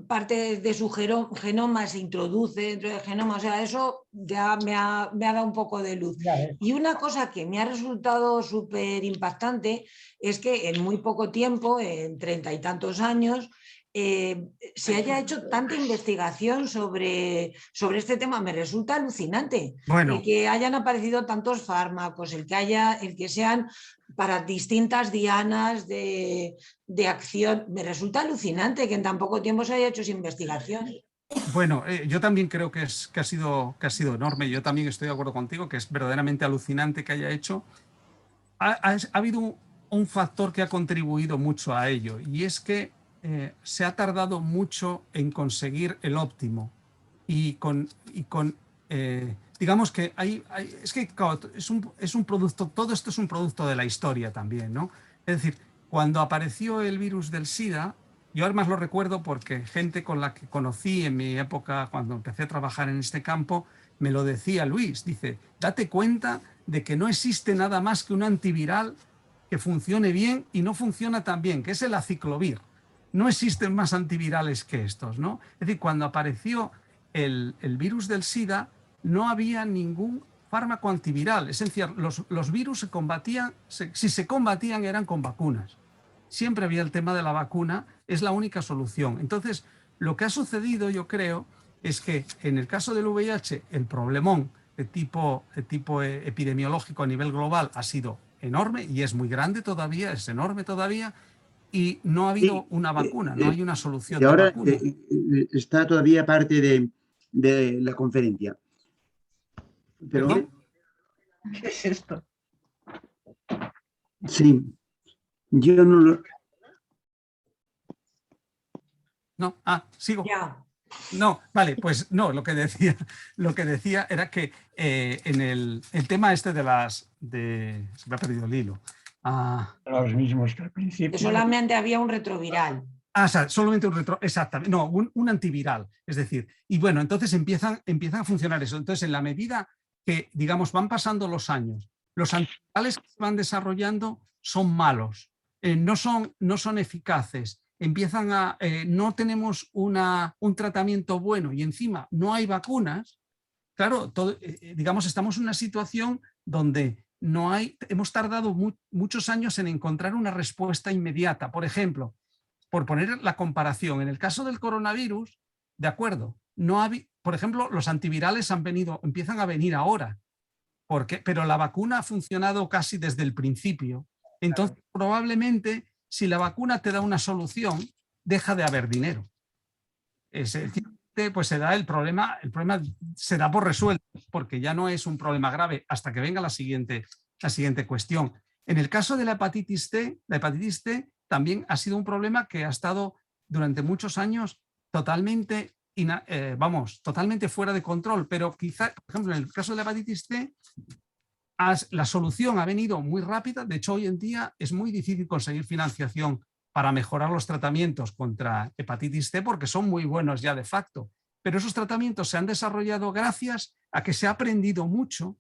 parte de su genoma se introduce dentro del genoma, o sea, eso ya me ha dado un poco de luz. Y una cosa que me ha resultado súper impactante es que en muy poco tiempo, en 30 y tantos años, se haya hecho tanta investigación sobre este tema. Me resulta alucinante. Bueno. El que hayan aparecido tantos fármacos, el que sean para distintas dianas de acción. Me resulta alucinante que en tan poco tiempo se haya hecho esa investigación. Bueno, yo también creo que ha sido enorme. Yo también estoy de acuerdo contigo, que es verdaderamente alucinante que haya hecho. Ha habido un factor que ha contribuido mucho a ello, y es que se ha tardado mucho en conseguir el óptimo digamos que es un producto, todo esto es un producto de la historia también, ¿no? Es decir, cuando apareció el virus del SIDA, yo además lo recuerdo porque gente con la que conocí en mi época, cuando empecé a trabajar en este campo, me lo decía Luis, dice, date cuenta de que no existe nada más que un antiviral que funcione bien y no funciona tan bien, que es el aciclovir. No existen más antivirales que estos, ¿no? Es decir, cuando apareció el virus del SIDA, no había ningún fármaco antiviral. Es decir, los virus se combatían, si se combatían eran con vacunas. Siempre había el tema de la vacuna, es la única solución. Entonces, lo que ha sucedido, yo creo, es que en el caso del VIH, el problemón de tipo epidemiológico a nivel global ha sido enorme y es muy grande todavía, es enorme todavía, y no ha habido una vacuna, no hay una solución. Y ahora de vacuna. Está todavía parte de la conferencia. Pero, ¿Perdón? ¿Qué es esto? Sí, yo no lo... No, sigo. Ya. No, vale, pues no, lo que decía era que en el tema este se me ha perdido el hilo. Los mismos que al principio. Que solamente había un retroviral. O sea, solamente exactamente, no, un antiviral, es decir, y bueno, entonces empiezan a funcionar eso. Entonces, en la medida que, digamos, van pasando los años, los antivirales que se van desarrollando son malos, no son eficaces, no tenemos un tratamiento bueno y encima no hay vacunas. Claro, digamos, estamos en una situación donde hemos tardado muchos años en encontrar una respuesta inmediata. Por ejemplo, por poner la comparación, en el caso del coronavirus, de acuerdo, por ejemplo, los antivirales empiezan a venir ahora, pero la vacuna ha funcionado casi desde el principio. Entonces, probablemente, si la vacuna te da una solución, deja de haber dinero. Es decir, pues el problema se da por resuelto, porque ya no es un problema grave hasta que venga la siguiente cuestión. En el caso de la hepatitis C también ha sido un problema que ha estado durante muchos años totalmente fuera de control, pero quizá, por ejemplo, en el caso de la hepatitis C, la solución ha venido muy rápida. De hecho, hoy en día es muy difícil conseguir financiación para mejorar los tratamientos contra hepatitis C porque son muy buenos ya de facto, pero esos tratamientos se han desarrollado gracias a que se ha aprendido mucho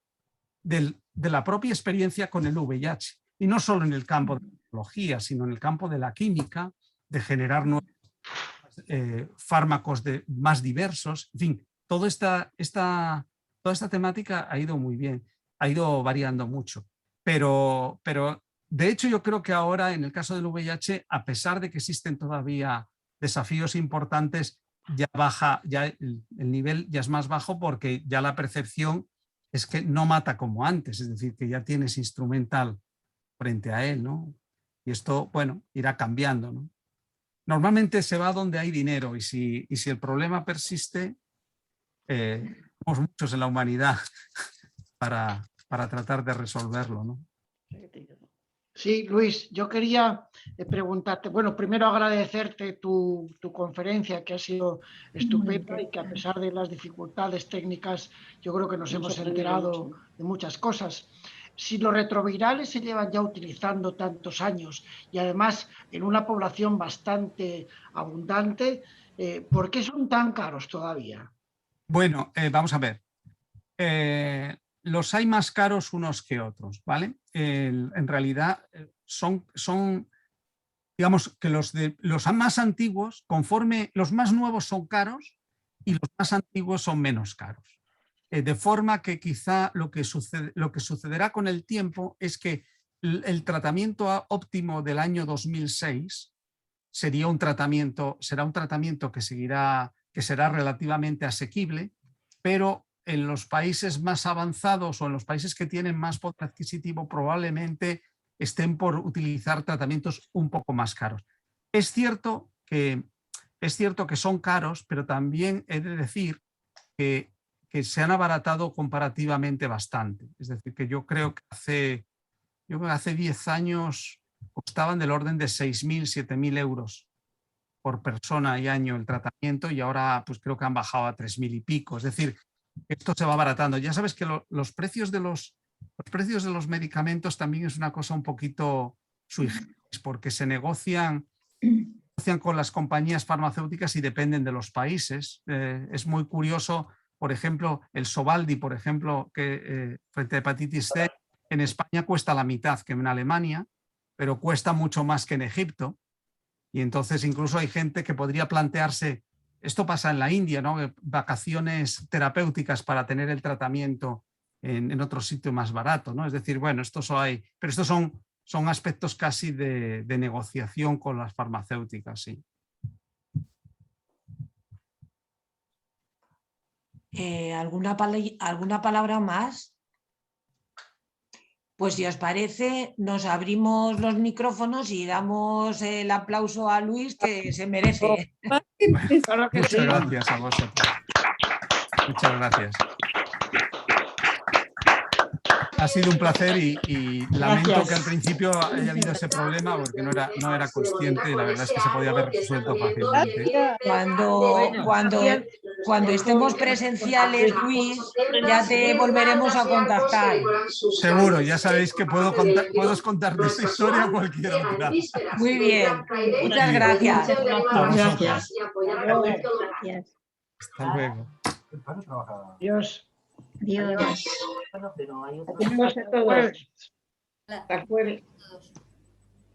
de la propia experiencia con el VIH, y no solo en el campo de la biología, sino en el campo de la química, de generar nuevos fármacos más diversos. En fin, toda esta temática ha ido muy bien, ha ido variando mucho, pero de hecho yo creo que ahora en el caso del VIH, a pesar de que existen todavía desafíos importantes, ya el nivel ya es más bajo, porque ya la percepción es que no mata como antes, es decir, que ya tienes instrumental frente a él, ¿no? Y esto, bueno, irá cambiando, ¿no? Normalmente se va donde hay dinero, y si el problema persiste, somos muchos en la humanidad para tratar de resolverlo, ¿no? Sí, Luis, yo quería preguntarte, bueno, primero agradecerte tu conferencia, que ha sido estupenda y que a pesar de las dificultades técnicas, yo creo que nos hemos enterado de muchas cosas. Si los retrovirales se llevan ya utilizando tantos años y además en una población bastante abundante, ¿por qué son tan caros todavía? Bueno, vamos a ver. Los hay más caros unos que otros, ¿vale? En realidad son, digamos, que los más antiguos, conforme los más nuevos son caros y los más antiguos son menos caros. De forma que quizá lo que sucederá con el tiempo es que el tratamiento óptimo del año 2006 será un tratamiento que será relativamente asequible, pero en los países más avanzados o en los países que tienen más poder adquisitivo probablemente estén por utilizar tratamientos un poco más caros. Es cierto que son caros, pero también he de decir que se han abaratado comparativamente bastante. Es decir, que yo creo que hace 10 años costaban del orden de 6.000, 7.000 euros por persona y año el tratamiento, y ahora pues creo que han bajado a 3.000 y pico. Es decir, esto se va abaratando. Ya sabes que los precios de los medicamentos también es una cosa un poquito sui generis, porque se negocian con las compañías farmacéuticas y dependen de los países. Es muy curioso, por ejemplo, el Sovaldi, por ejemplo, que frente a hepatitis C, en España cuesta la mitad que en Alemania, pero cuesta mucho más que en Egipto. Y entonces incluso hay gente que podría plantearse, esto pasa en la India, ¿no? Vacaciones terapéuticas para tener el tratamiento en otro sitio más barato, ¿no? Es decir, bueno, pero estos son aspectos casi de negociación con las farmacéuticas, sí. ¿Alguna palabra más? Pues si os parece, nos abrimos los micrófonos y damos el aplauso a Luis, que se merece. Claro que Muchas sí. gracias a vosotros. Muchas gracias. Ha sido un placer y lamento que al principio haya habido ese problema, porque no era consciente, y la verdad es que se podía haber resuelto fácilmente. Cuando cuando estemos presenciales, Luis, ya te volveremos a contactar. Seguro, ya sabéis que puedo contar de esta historia a cualquier otra. Muy bien, muchas gracias. Gracias. Gracias. Hasta luego. Dios. Adiós. Tenemos a todos. Hasta jueves.